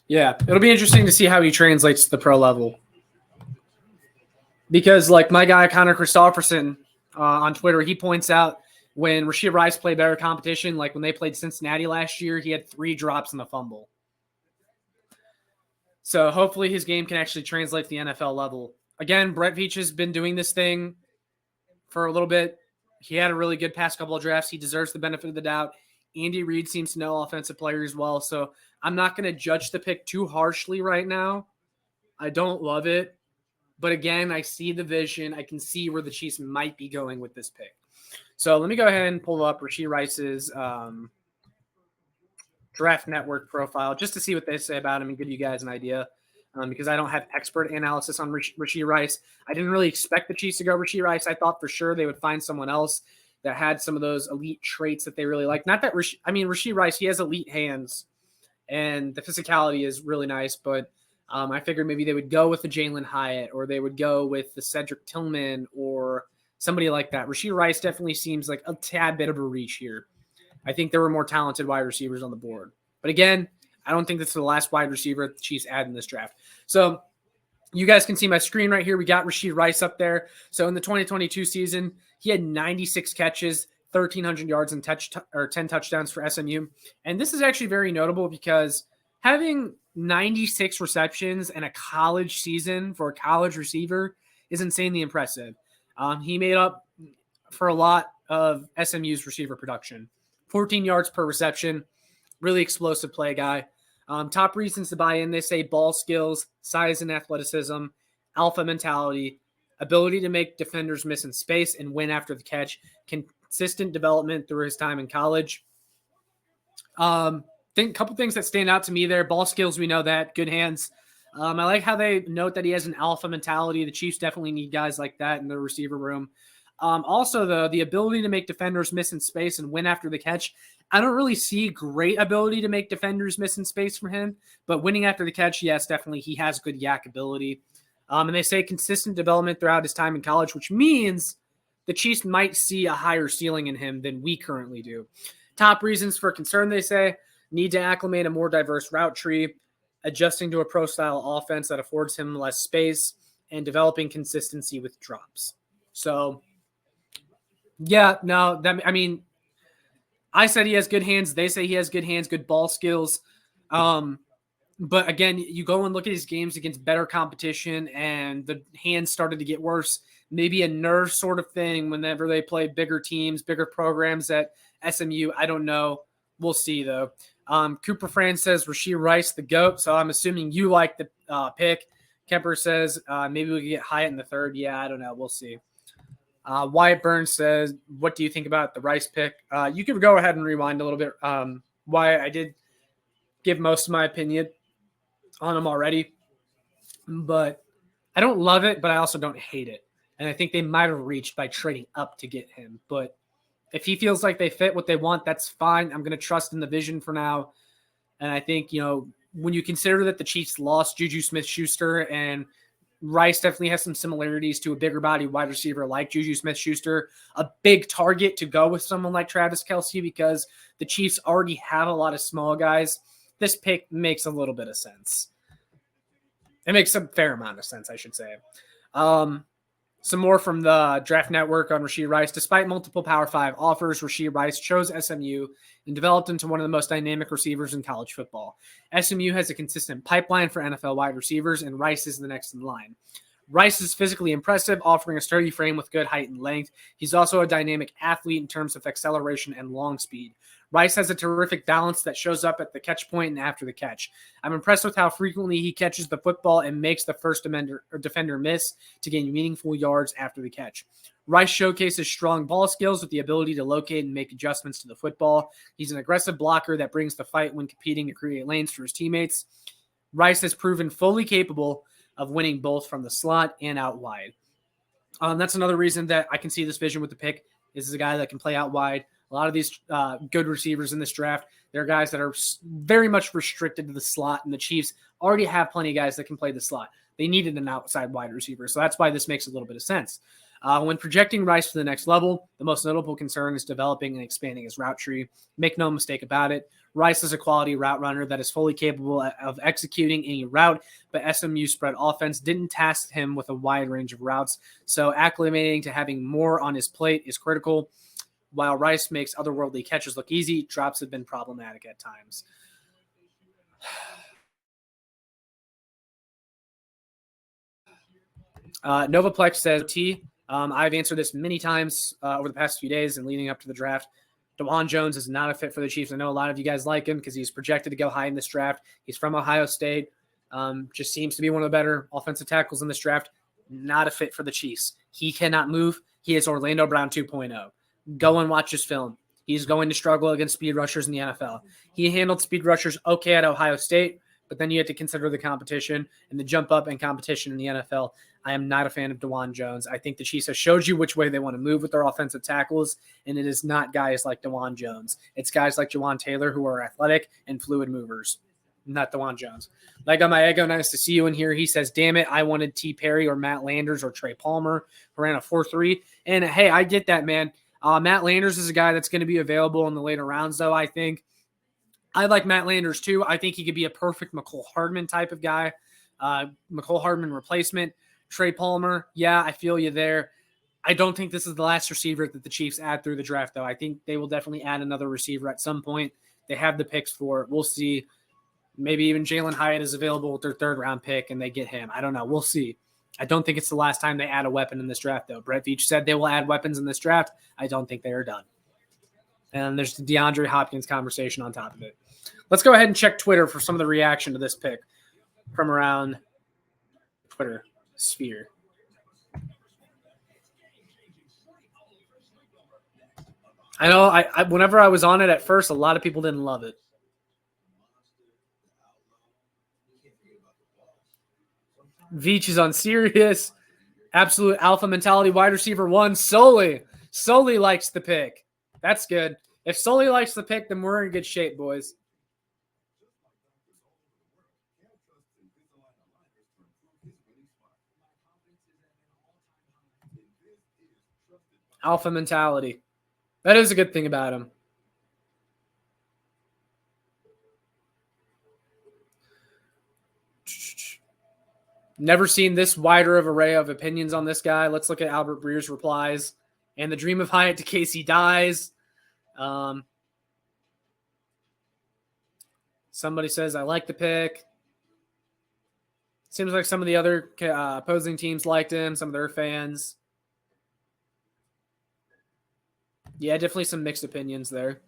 B: Yeah, it'll be interesting to see how he translates to the pro level. Because, like my guy Connor Christopherson on Twitter, he points out when Rashee Rice played better competition, like when they played Cincinnati last year, he had 3 drops in the fumble. So hopefully his game can actually translate to the NFL level. Again, Brett Veach has been doing this thing for a little bit. He had a really good past couple of drafts. He deserves the benefit of the doubt. Andy Reid seems to know offensive players well, so I'm not going to judge the pick too harshly right now. I don't love it. But again, I see the vision. I can see where the Chiefs might be going with this pick. So let me go ahead and pull up Rashee Rice's Draft Network profile just to see what they say about him and give you guys an idea because I don't have expert analysis on Rashee Rice. I didn't really expect the Chiefs to go Rashee Rice. I thought for sure they would find someone else that had some of those elite traits that they really like. Not that Rashee Rice, he has elite hands and the physicality is really nice, but I figured maybe they would go with the Jalen Hyatt or they would go with the Cedric Tillman or somebody like that. Rashee Rice definitely seems like a tad bit of a reach here. I think there were more talented wide receivers on the board. But again, I don't think this is the last wide receiver the Chiefs add in this draft. So you guys can see my screen right here. We got Rashee Rice up there. So in the 2022 season, he had 96 catches, 1,300 yards, and 10 touchdowns for SMU. And this is actually very notable because having 96 receptions in a college season for a college receiver is insanely impressive. He made up for a lot of SMU's receiver production. 14 yards per reception, really explosive play guy. Top reasons to buy in, they say ball skills, size and athleticism, alpha mentality, ability to make defenders miss in space and win after the catch, consistent development through his time in college. Think a couple things that stand out to me there. Ball skills, we know that. Good hands. I like how they note that he has an alpha mentality. The Chiefs definitely need guys like that in the receiver room. Also, the ability to make defenders miss in space and win after the catch. I don't really see great ability to make defenders miss in space from him, but winning after the catch, yes, definitely he has good yak ability. And they say consistent development throughout his time in college, which means the Chiefs might see a higher ceiling in him than we currently do. Top reasons for concern, they say, need to acclimate a more diverse route tree, adjusting to a pro-style offense that affords him less space, and developing consistency with drops. So, yeah, no, I said he has good hands. They say he has good hands, good ball skills. But again, you go and look at his games against better competition and the hands started to get worse. Maybe a nerve sort of thing whenever they play bigger teams, bigger programs at SMU. I don't know. We'll see, though. Cooper Fran says Rashee Rice, the GOAT. So I'm assuming you like the pick. Kemper says maybe we could get Hyatt in the third. Yeah, I don't know. We'll see. Wyatt Burns says, what do you think about the Rice pick? You could go ahead and rewind a little bit. Wyatt, I did give most of my opinion on him already, but I don't love it, but I also don't hate it. And I think they might have reached by trading up to get him. But if he feels like they fit what they want, that's fine. I'm going to trust in the vision for now. And I think, when you consider that the Chiefs lost Juju Smith-Schuster, and Rice definitely has some similarities to a bigger body wide receiver like Juju Smith-Schuster, a big target to go with someone like Travis Kelce because the Chiefs already have a lot of small guys. This pick makes a little bit of sense. It makes a fair amount of sense, I should say. Some more from the Draft Network on Rashee Rice. Despite multiple Power 5 offers, Rashee Rice chose SMU and developed into one of the most dynamic receivers in college football. SMU has a consistent pipeline for NFL wide receivers, and Rice is the next in line. Rice is physically impressive, offering a sturdy frame with good height and length. He's also a dynamic athlete in terms of acceleration and long speed. Rice has a terrific balance that shows up at the catch point and after the catch. I'm impressed with how frequently he catches the football and makes the first defender miss to gain meaningful yards after the catch. Rice showcases strong ball skills with the ability to locate and make adjustments to the football. He's an aggressive blocker that brings the fight when competing to create lanes for his teammates. Rice has proven fully capable of winning both from the slot and out wide. That's another reason that I can see this vision with the pick. This is a guy that can play out wide. A lot of these good receivers in this draft, they're guys that are very much restricted to the slot, and the Chiefs already have plenty of guys that can play the slot. They needed an outside wide receiver, so that's why this makes a little bit of sense. When projecting Rice to the next level, the most notable concern is developing and expanding his route tree. Make no mistake about it, Rice is a quality route runner that is fully capable of executing any route, but SMU spread offense didn't task him with a wide range of routes, so acclimating to having more on his plate is critical. While Rice makes otherworldly catches look easy, drops have been problematic at times. Novaplex says, I've answered this many times over the past few days and leading up to the draft. DeJuan Jones is not a fit for the Chiefs. I know a lot of you guys like him because he's projected to go high in this draft. He's from Ohio State. Just seems to be one of the better offensive tackles in this draft. Not a fit for the Chiefs. He cannot move. He is Orlando Brown 2.0. Go and watch his film. He's going to struggle against speed rushers in the NFL. He handled speed rushers okay at Ohio State, but then you have to consider the competition and the jump up in competition in the NFL. I am not a fan of DeJuan Jones. I think the Chiefs have showed you which way they want to move with their offensive tackles, and it is not guys like DeJuan Jones. It's guys like Jawan Taylor who are athletic and fluid movers, not DeJuan Jones. Like on my ego, nice to see you in here. He says, damn it, I wanted T. Perry or Matt Landers or Trey Palmer who ran a 4.3. And, hey, I get that, man. Matt Landers is a guy that's going to be available in the later rounds, though, I think. I like Matt Landers, too. I think he could be a perfect McCole Hardman type of guy. McCole Hardman replacement. Trey Palmer, yeah, I feel you there. I don't think this is the last receiver that the Chiefs add through the draft, though. I think they will definitely add another receiver at some point. They have the picks for it. We'll see. Maybe even Jalen Hyatt is available with their third-round pick, and they get him. I don't know. We'll see. I don't think it's the last time they add a weapon in this draft, though. Brett Veach said they will add weapons in this draft. I don't think they are done. And there's the DeAndre Hopkins conversation on top of it. Let's go ahead and check Twitter for some of the reaction to this pick from around Twitter sphere. I know I whenever I was on it at first, a lot of people didn't love it. Veach is on Sirius. Absolute alpha mentality wide receiver 1. Sully likes the pick. That's good. If Sully likes the pick, then we're in good shape, boys. Alpha mentality. That is a good thing about him. Never seen this wider of array of opinions on this guy. Let's look at Albert Breer's replies. And the dream of Hyatt to Casey dies. Somebody says, I like the pick. Seems like some of the other opposing teams liked him, some of their fans. Yeah, definitely some mixed opinions there.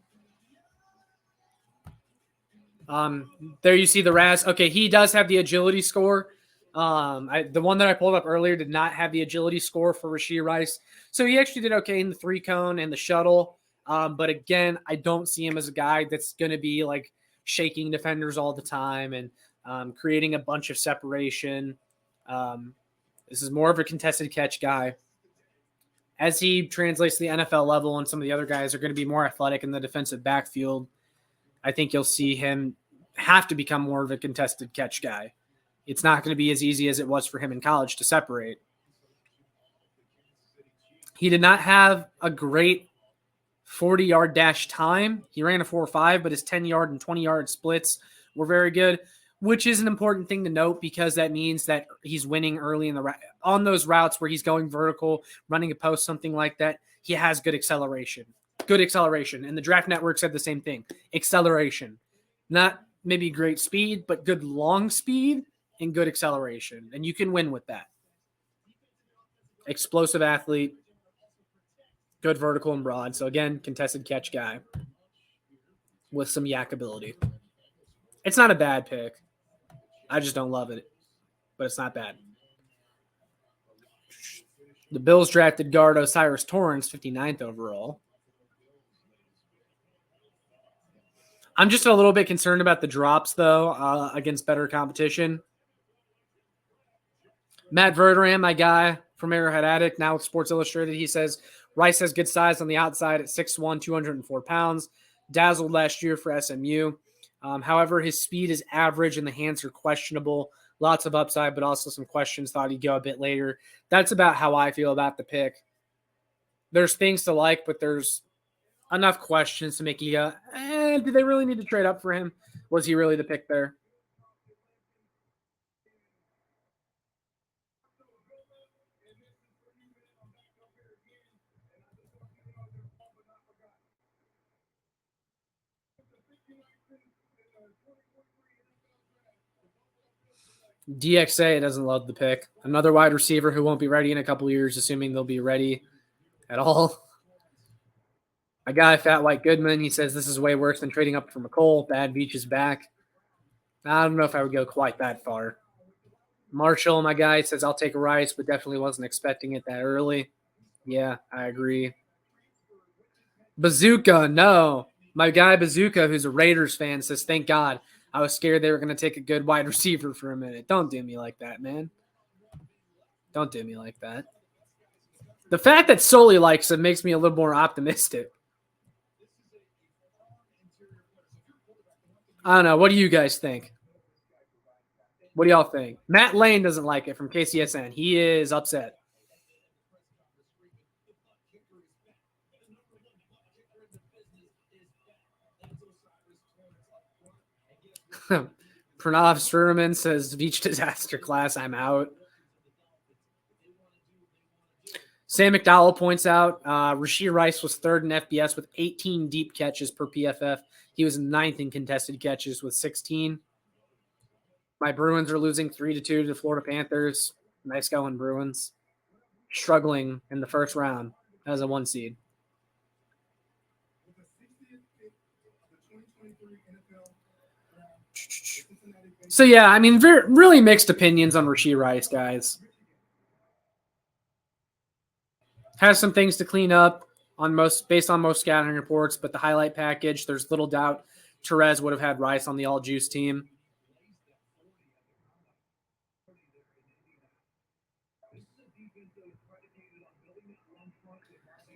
B: There you see the Raz. Okay, he does have the agility score. The one that I pulled up earlier did not have the agility score for Rashee Rice. So he actually did okay in the 3-cone and the shuttle. But again, I don't see him as a guy that's going to be like shaking defenders all the time and creating a bunch of separation. This is more of a contested catch guy. As he translates to the NFL level and some of the other guys are going to be more athletic in the defensive backfield, I think you'll see him have to become more of a contested catch guy. It's not going to be as easy as it was for him in college to separate. He did not have a great 40-yard dash time. He ran a 4.5, but his 10-yard and 20-yard splits were very good, which is an important thing to note because that means that he's winning early in the on those routes where he's going vertical, running a post, something like that. He has good acceleration. Good acceleration. And the Draft Network said the same thing. Acceleration. Not maybe great speed, but good long speed and good acceleration. And you can win with that. Explosive athlete. Good vertical and broad. So again, contested catch guy with some yak ability. It's not a bad pick. I just don't love it, but it's not bad. The Bills drafted guard Osiris Torrance, 59th overall. I'm just a little bit concerned about the drops, though, against better competition. Matt Verderam, my guy from Arrowhead Addict, now with Sports Illustrated, he says Rice has good size on the outside at 6'1", 204 pounds. Dazzled last year for SMU. However, his speed is average and the hands are questionable. Lots of upside, but also some questions. Thought he'd go a bit later. That's about how I feel about the pick. There's things to like, but there's enough questions to make you go, did they really need to trade up for him? Was he really the pick there? DXA doesn't love the pick. Another wide receiver who won't be ready in a couple years, assuming they'll be ready at all. My guy, Fat White Goodman, he says this is way worse than trading up for McCole. Bad Beach is back. I don't know if I would go quite that far. Marshall, my guy, says I'll take a Rice, but definitely wasn't expecting it that early. Yeah, I agree. Bazooka, no. My guy Bazooka, who's a Raiders fan, says, thank God. I was scared they were going to take a good wide receiver for a minute. Don't do me like that, man. Don't do me like that. The fact that Sully likes him makes me a little more optimistic. I don't know. What do you guys think? What do y'all think? Matt Lane doesn't like it from KCSN. He is upset. Pranav Sturman says, beach disaster class, I'm out. Sam McDowell points out Rashee Rice was third in FBS with 18 deep catches per PFF. He was ninth in contested catches with 16. My Bruins are losing 3-2 to the Florida Panthers. Nice going, Bruins. Struggling in the first round as a 1 seed. So, yeah, I mean, really mixed opinions on Rashee Rice, guys. Has some things to clean up based on most scouting reports, but the highlight package, there's little doubt Therese would have had Rice on the all-juice team.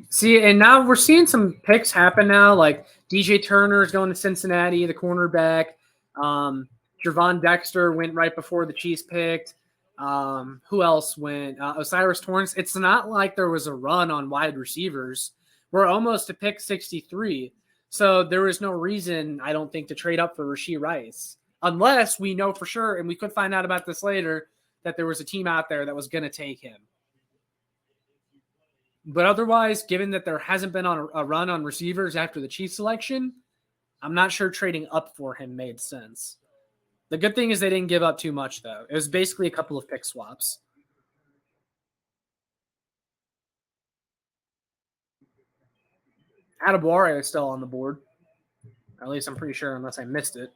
B: See, and now we're seeing some picks happen now, like DJ Turner is going to Cincinnati, the cornerback. Javon Dexter went right before the Chiefs picked. Who else went? Osiris Torrance. It's not like there was a run on wide receivers. We're almost to pick 63. So there is no reason, I don't think, to trade up for Rashee Rice. Unless we know for sure, and we could find out about this later, that there was a team out there that was going to take him. But otherwise, given that there hasn't been a run on receivers after the Chiefs selection, I'm not sure trading up for him made sense. The good thing is they didn't give up too much, though. It was basically a couple of pick swaps. Adebawore is still on the board. At least I'm pretty sure, unless I missed it.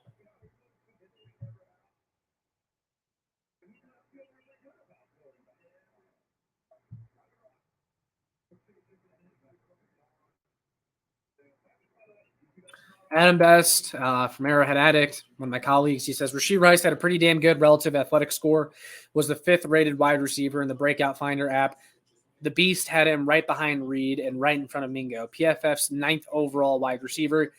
B: Adam Best from Arrowhead Addict, one of my colleagues, he says, Rashee Rice had a pretty damn good relative athletic score, was the 5th rated wide receiver in the Breakout Finder app. The Beast had him right behind Reed and right in front of Mingo. PFF's 9th overall wide receiver.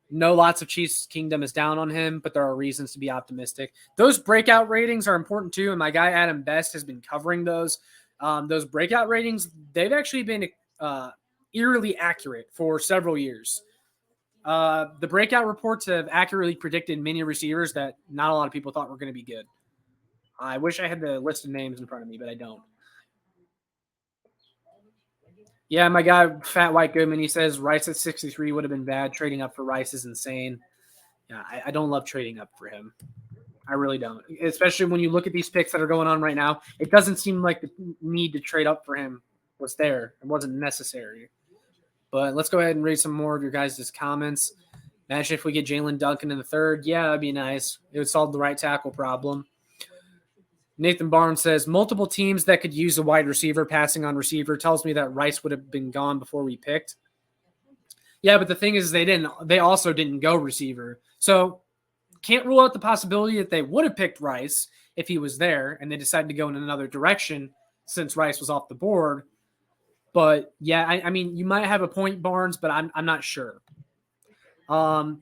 B: know lots of Chiefs Kingdom is down on him, but there are reasons to be optimistic. Those breakout ratings are important too, and my guy Adam Best has been covering those. Those breakout ratings, they've actually been eerily accurate for several years. The breakout reports have accurately predicted many receivers that not a lot of people thought were going to be good. I wish I had the list of names in front of me, but I don't. Yeah, my guy, Fat White Goodman, he says Rice at 63 would have been bad. Trading up for Rice is insane. Yeah, I don't love trading up for him. I really don't. Especially when you look at these picks that are going on right now. It doesn't seem like the need to trade up for him was there. It wasn't necessary. But let's go ahead and read some more of your guys' comments. Imagine if we get Jalen Duncan in the third. Yeah, that'd be nice. It would solve the right tackle problem. Nathan Barnes says, multiple teams that could use a wide receiver passing on receiver tells me that Rice would have been gone before we picked. Yeah, but the thing is they also didn't go receiver. So can't rule out the possibility that they would have picked Rice if he was there and they decided to go in another direction since Rice was off the board. But yeah, I mean, you might have a point, Barnes, but I'm not sure.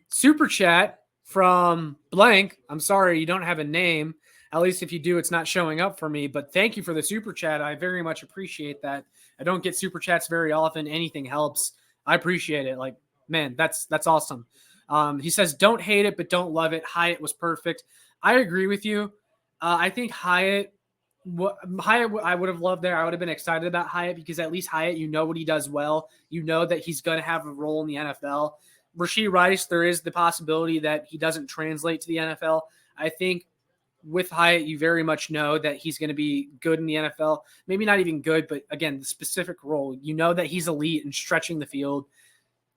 B: Super chat from blank. I'm sorry, you don't have a name. At least if you do, it's not showing up for me. But thank you for the super chat. I very much appreciate that. I don't get super chats very often. Anything helps. I appreciate it. Like, man, that's awesome. He says, don't hate it, but don't love it. Hyatt was perfect. I agree with you. I think Hyatt, I would have loved there. I would have been excited about Hyatt because at least Hyatt, you know what he does well. You know that he's going to have a role in the NFL. Rashee Rice, there is the possibility that he doesn't translate to the NFL. I think with Hyatt, you very much know that he's going to be good in the NFL. Maybe not even good, but again, the specific role. You know that he's elite in stretching the field,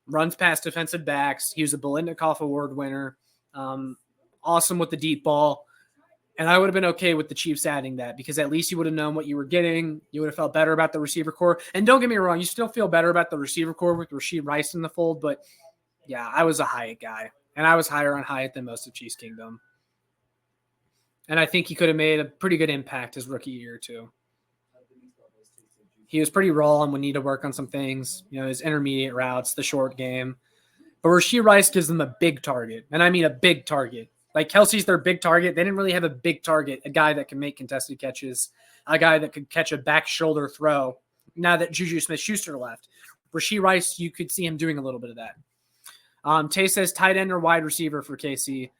B: runs past defensive backs. He was a Biletnikoff Award winner. Awesome with the deep ball. And I would have been okay with the Chiefs adding that because at least you would have known what you were getting. You would have felt better about the receiver core. And don't get me wrong, you still feel better about the receiver core with Rashee Rice in the fold. But yeah, I was a Hyatt guy. And I was higher on Hyatt than most of Chiefs Kingdom. And I think he could have made a pretty good impact his rookie year, too. He was pretty raw and would need to work on some things, his intermediate routes, the short game. But Rashee Rice gives them a big target, and I mean a big target. Like Kelsey's their big target. They didn't really have a big target, a guy that can make contested catches, a guy that could catch a back shoulder throw. Now that Juju Smith-Schuster left, Rashee Rice, you could see him doing a little bit of that. Tay says tight end or wide receiver for KC.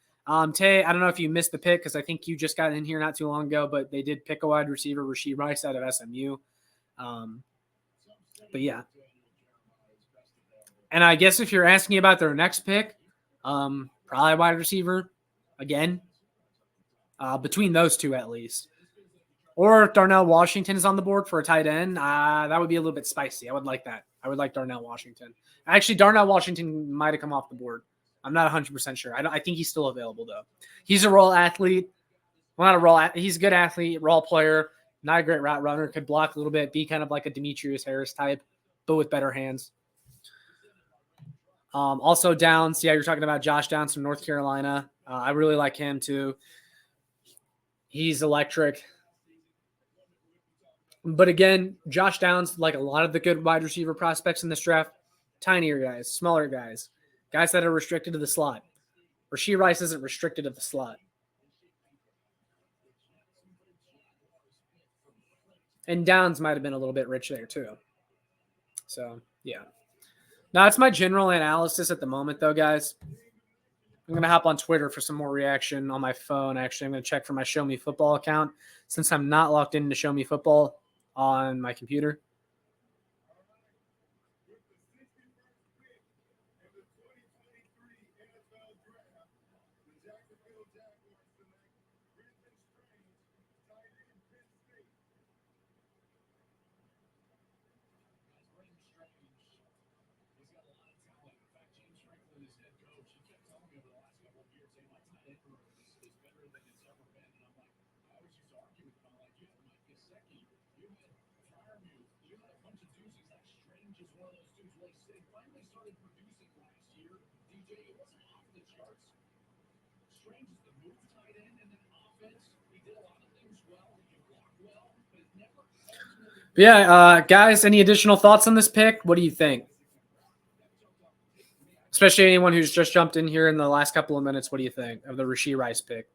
B: Tay, I don't know if you missed the pick because I think you just got in here not too long ago, but they did pick a wide receiver, Rashee Rice out of SMU. But yeah. And I guess if you're asking about their next pick, probably a wide receiver again, between those two at least. Or if Darnell Washington is on the board for a tight end, that would be a little bit spicy. I would like that. I would like Darnell Washington. Actually, Darnell Washington might have come off the board. I'm not 100% sure. I think he's still available, though. He's a role athlete. Well, not a role. He's a good athlete, role player, not a great route runner. Could block a little bit, be kind of like a Demetrius Harris type, but with better hands. Also, Downs. Yeah, you're talking about Josh Downs from North Carolina. I really like him, too. He's electric. But again, Josh Downs, like a lot of the good wide receiver prospects in this draft, tinier guys, smaller guys. Guys that are restricted to the slot. Rashee Rice isn't restricted to the slot. And Downs might have been a little bit rich there too. So, yeah. Now, that's my general analysis at the moment, though, guys. I'm going to hop on Twitter for some more reaction on my phone. Actually, I'm going to check for my Show Me Football account since I'm not logged into Show Me Football on my computer. Yeah, guys, any additional thoughts on this pick? What do you think? Especially anyone who's just jumped in here in the last couple of minutes. What do you think of the Rashee Rice pick?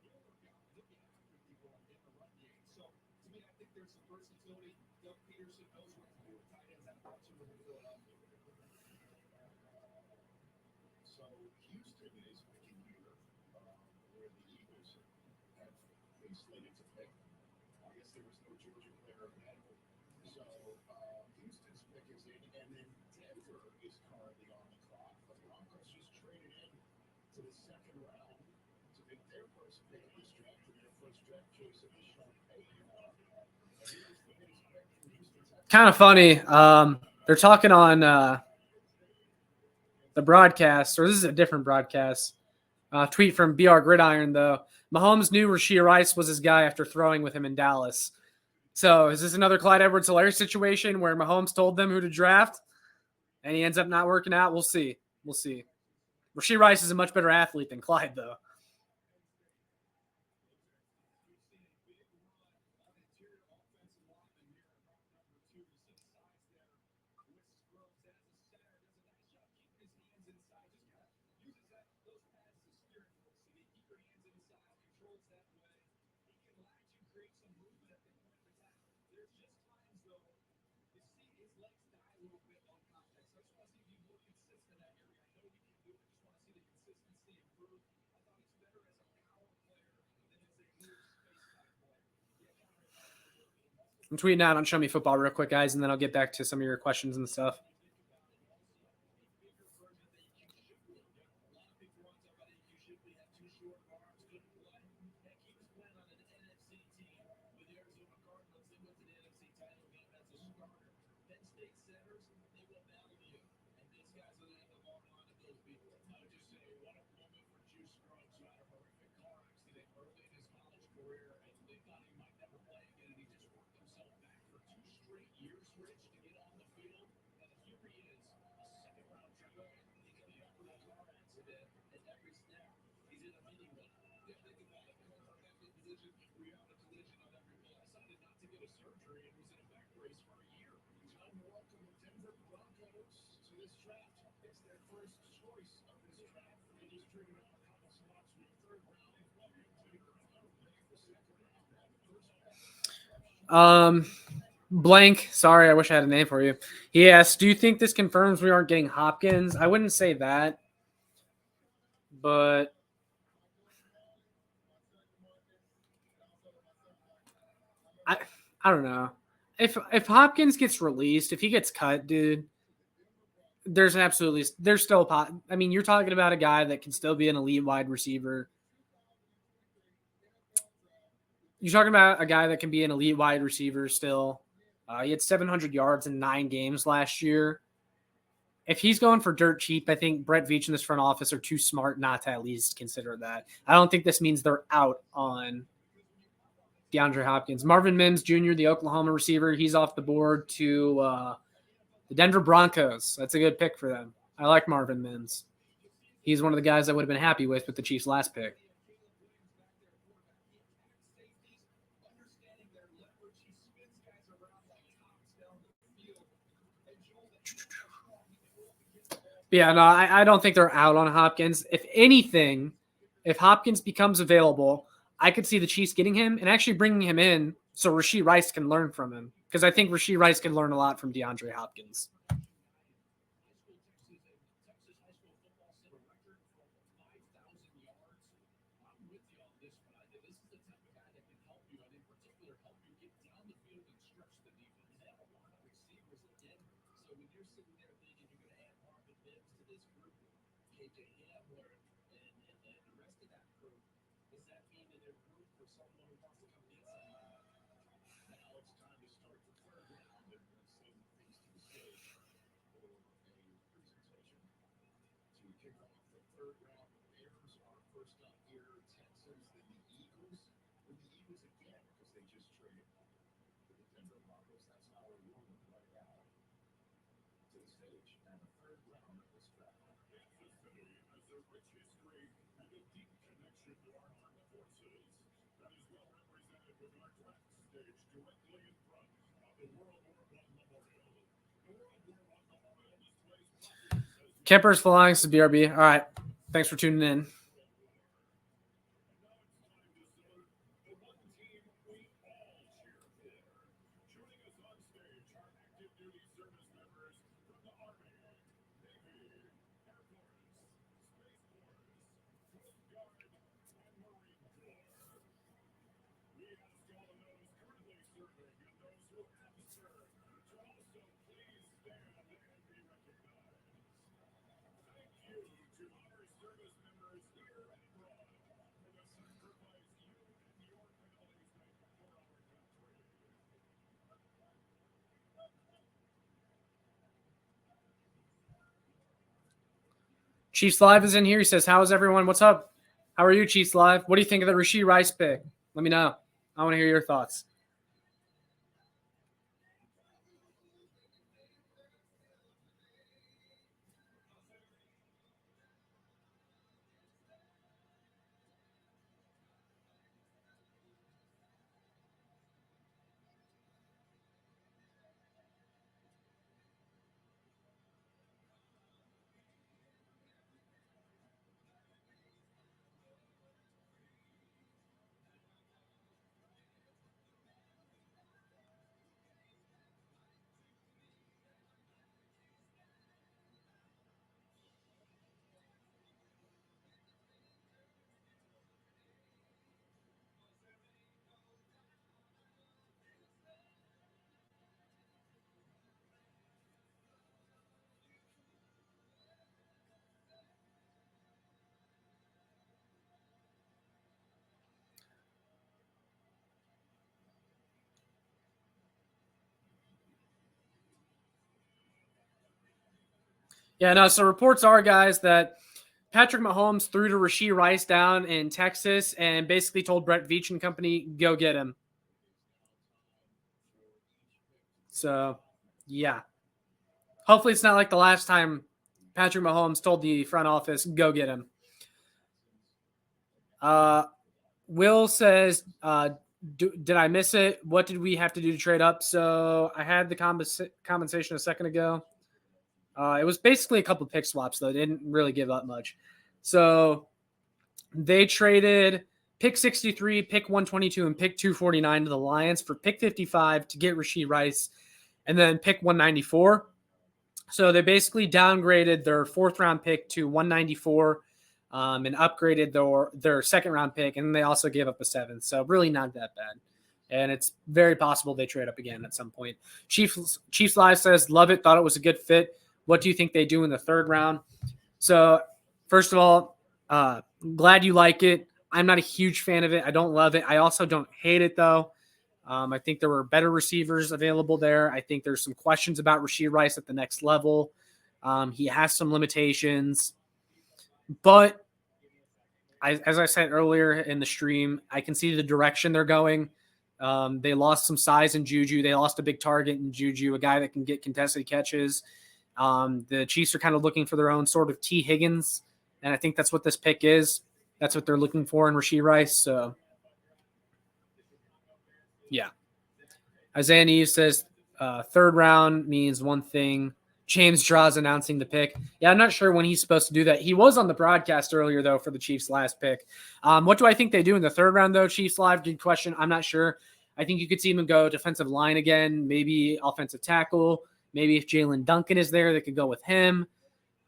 B: Kind of funny. They're talking on the broadcast, or this is a different broadcast. Tweet from BR Gridiron, though. Mahomes knew Rashee Rice was his guy after throwing with him in Dallas. So is this another Clyde Edwards-Helaire situation where Mahomes told them who to draft and he ends up not working out? We'll see. We'll see. Rashee Rice is a much better athlete than Clyde, though. I'm tweeting out on Show Me Football real quick, guys, and then I'll get back to some of your questions and stuff. Blank. Sorry, I wish I had a name for you. He asked, do you think this confirms we aren't getting Hopkins? I wouldn't say that, but I don't know. If Hopkins gets released, if he gets cut, dude, there's still a pot. I mean, you're talking about a guy that can still be an elite wide receiver. You're talking about a guy that can be an elite wide receiver still. He had 700 yards in 9 games last year. If he's going for dirt cheap, I think Brett Veach and this front office are too smart not to at least consider that. I don't think this means they're out on DeAndre Hopkins. Marvin Mims Jr., the Oklahoma receiver, he's off the board to the Denver Broncos. That's a good pick for them. I like Marvin Mims. He's one of the guys I would have been happy with the Chiefs' last pick. Yeah, no, I don't think they're out on Hopkins. If anything, if Hopkins becomes available, I could see the Chiefs getting him and actually bringing him in so Rashee Rice can learn from him, because I think Rashee Rice can learn a lot from DeAndre Hopkins. Kemper's flying. This is BRB. All right. Thanks for tuning in. Chiefs Live is in here. He says, "How is everyone? What's up? How are you, Chiefs Live? What do you think of the Rashee Rice pick? Let me know. I want to hear your thoughts." Yeah, no. So reports are, guys, that Patrick Mahomes threw to Rashee Rice down in Texas and basically told Brett Veach and company, "Go get him." So, yeah. Hopefully, it's not like the last time Patrick Mahomes told the front office, "Go get him." Will says, "Did I miss it? What did we have to do to trade up?" So I had the compensation a second ago. It was basically a couple pick swaps, though. They didn't really give up much. So they traded pick 63, pick 122, and pick 249 to the Lions for pick 55 to get Rashee Rice, and then pick 194. So they basically downgraded their fourth round pick to 194 and upgraded their second round pick, and they also gave up a seventh. So really not that bad. And it's very possible they trade up again at some point. Chiefs Live says, "Love it. Thought it was a good fit. What do you think they do in the third round?" So first of all, glad you like it. I'm not a huge fan of it. I don't love it. I also don't hate it, though. I think there were better receivers available there. I think there's some questions about Rashee Rice at the next level. He has some limitations. But as I said earlier in the stream, I can see the direction they're going. They lost some size in Juju. They lost a big target in Juju, a guy that can get contested catches. The Chiefs are kind of looking for their own sort of T. Higgins, and I think that's what this pick is. That's what they're looking for in Rashee Rice. So, yeah. Isaiah Neves says third round means one thing. James Draws announcing the pick. Yeah, I'm not sure when he's supposed to do that. He was on the broadcast earlier, though, for the Chiefs' last pick. What do I think they do in the third round, though, Chiefs Live? Good question. I'm not sure. I think you could see them go defensive line again, maybe offensive tackle. Maybe if Jalen Duncan is there, they could go with him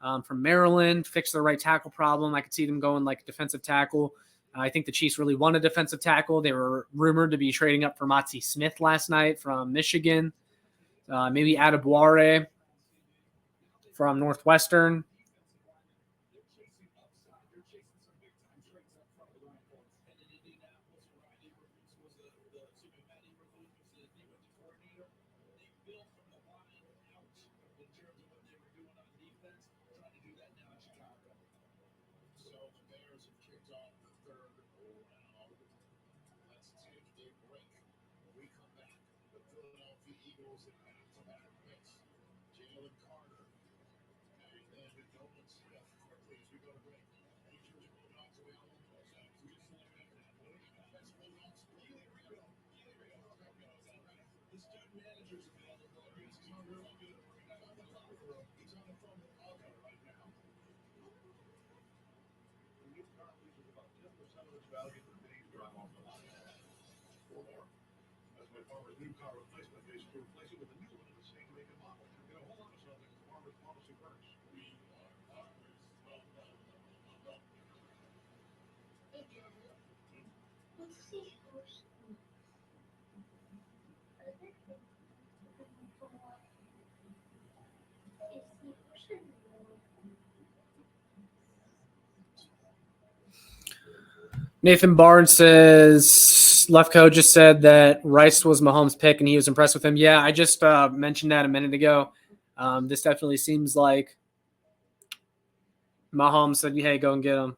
B: from Maryland, fix the right tackle problem. I could see them going like defensive tackle. I think the Chiefs really want a defensive tackle. They were rumored to be trading up for Motzie Smith last night from Michigan. Maybe Adebawore from Northwestern. Nathan Barnes says Lefko just said that Rice was Mahomes' pick and he was impressed with him. Yeah, I just mentioned that a minute ago. This definitely seems like Mahomes said, hey, go and get him.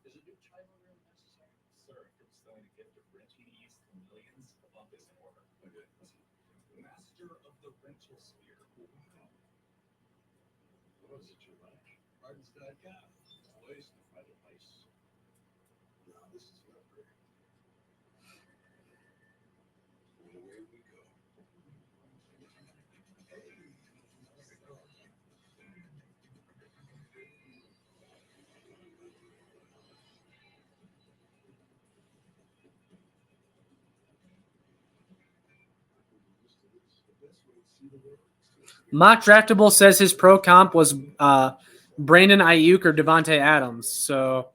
B: Mock Draftable says his pro comp was Brandon Ayuk or Devontae Adams. So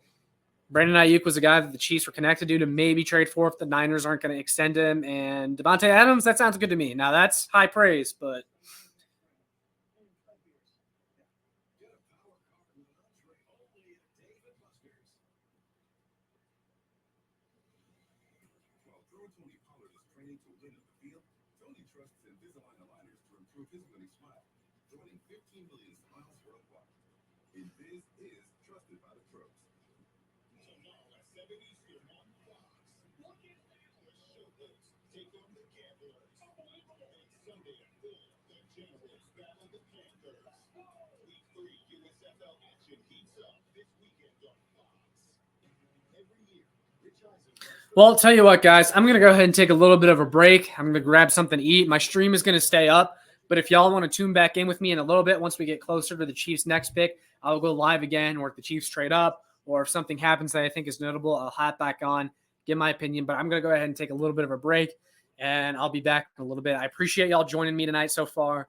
B: Brandon Ayuk was a guy that the Chiefs were connected to maybe trade for if the Niners aren't going to extend him. And Devontae Adams, that sounds good to me. Now, that's high praise, but
D: While pro Tony Pollard is training to win at the field, Tony trusts Invisalign aligners to improve his winning smile, joining 15 million smiles worldwide. Invis is trusted by the pros. Tomorrow at 7 Eastern on Fox. Look at Atlas Showboats take on the Gamblers. And Sunday at 4, the Generals battle the Panthers. Week 3 USFL action heats up this weekend on Fox. Every year, Rich Eisen.
B: well, I'll tell you what, guys. I'm going to go ahead and take a little bit of a break. I'm going to grab something to eat. My stream is going to stay up. But if y'all want to tune back in with me in a little bit, once we get closer to the Chiefs' next pick, I'll go live again, or if the Chiefs trade up, or if something happens that I think is notable, I'll hop back on, give my opinion. But I'm going to go ahead and take a little bit of a break, and I'll be back in a little bit. I appreciate y'all joining me tonight so far.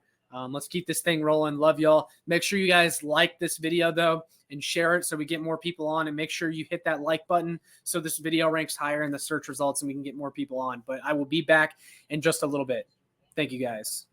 B: Let's keep this thing rolling. Love y'all. Make sure you guys like this video, though, and share it so we get more people on. And make sure you hit that like button so this video ranks higher in the search results and we can get more people on. But I will be back in just a little bit. Thank you, guys.